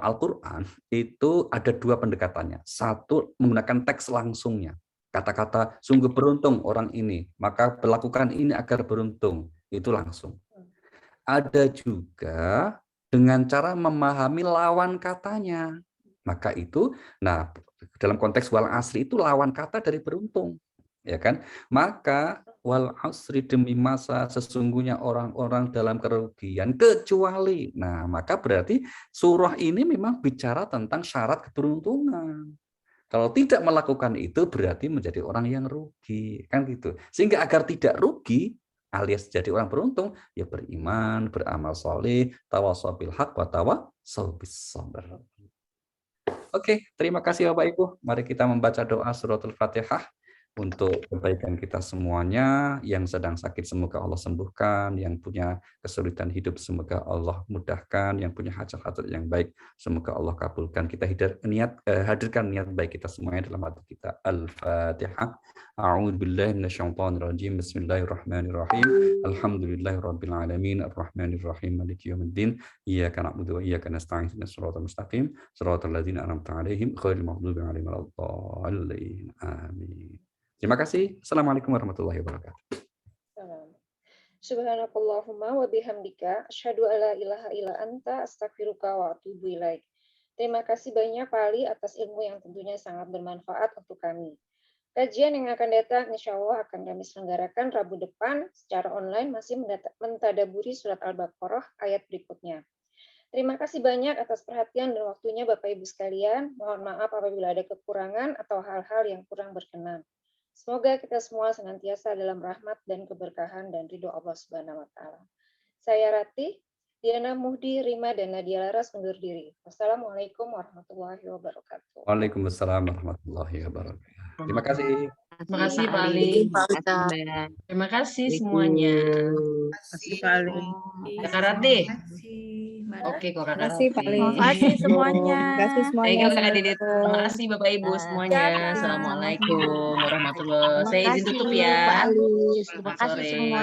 Al-Qur'an itu ada dua pendekatannya. Satu menggunakan teks langsungnya. Kata-kata sungguh beruntung orang ini, maka berlakukan ini agar beruntung. Itu langsung. Ada juga dengan cara memahami lawan katanya. Maka itu, nah dalam konteks wal asri itu lawan kata dari beruntung, ya kan? Maka wal asri demi masa sesungguhnya orang-orang dalam kerugian kecuali. Nah, maka berarti surah ini memang bicara tentang syarat keberuntungan. Kalau tidak melakukan itu berarti menjadi orang yang rugi, kan gitu. Sehingga agar tidak rugi alias jadi orang beruntung, ya beriman, beramal soleh, tawasau bil haq wa tawasau bis sabr. Oke, terima kasih Bapak Ibu. Mari kita membaca doa suratul Fatihah untuk kebaikan kita semuanya. Yang sedang sakit semoga Allah sembuhkan, yang punya kesulitan hidup semoga Allah mudahkan, yang punya hajat-hajat yang baik semoga Allah kabulkan. Kita hadirkan niat baik kita semuanya dalam hati kita. Al-Fatihah. A'udzubillahi minasyaitonirrajim. Bismillahirrahmanirrahim. Alhamdulillahirabbil alamin, arrahmanirrahim, maliki yaumiddin. Iyyaka na'budu wa iyyaka nasta'in. Ihdinas siratal mustaqim, siratal ladzina an'amta 'alaihim ghairil maghdubi 'alaihim waladdallin. Amin. Terima kasih. Assalamualaikum warahmatullahi wabarakatuh. Subhanakallahumma wa bihamdika asyhadu alla ilaha illa anta astaghfiruka wa atubu ilaik. Terima kasih banyak Pak Ali atas ilmu yang tentunya sangat bermanfaat untuk kami. Kajian yang akan datang insya Allah akan kami selenggarakan Rabu depan secara online, masih mentadaburi surat Al-Baqarah ayat berikutnya. Terima kasih banyak atas perhatian dan waktunya Bapak Ibu sekalian. Mohon maaf apabila ada kekurangan atau hal-hal yang kurang berkenan. Semoga kita semua senantiasa dalam rahmat dan keberkahan dan ridho Allah Subhanahu wa taala. Saya Ratih, Diana Muhdi, Rima dan Nadia Laras undur diri. Wassalamualaikum warahmatullahi wabarakatuh. Waalaikumsalam warahmatullahi wabarakatuh. Terima kasih. Terima kasih Pak Ali. Terima kasih semuanya. Terima kasih Pak Ali. Kakak Ratih. Oke, kok Kakak Ratih. Terima kasih semuanya. Terima kasih semuanya. Baik, Kakak Didit. Terima kasih Bapak Ibu semuanya. Assalamualaikum warahmatullahi wabarakatuh. Saya izin tutup ya. Pak Ali. Terima kasih Sore. semua.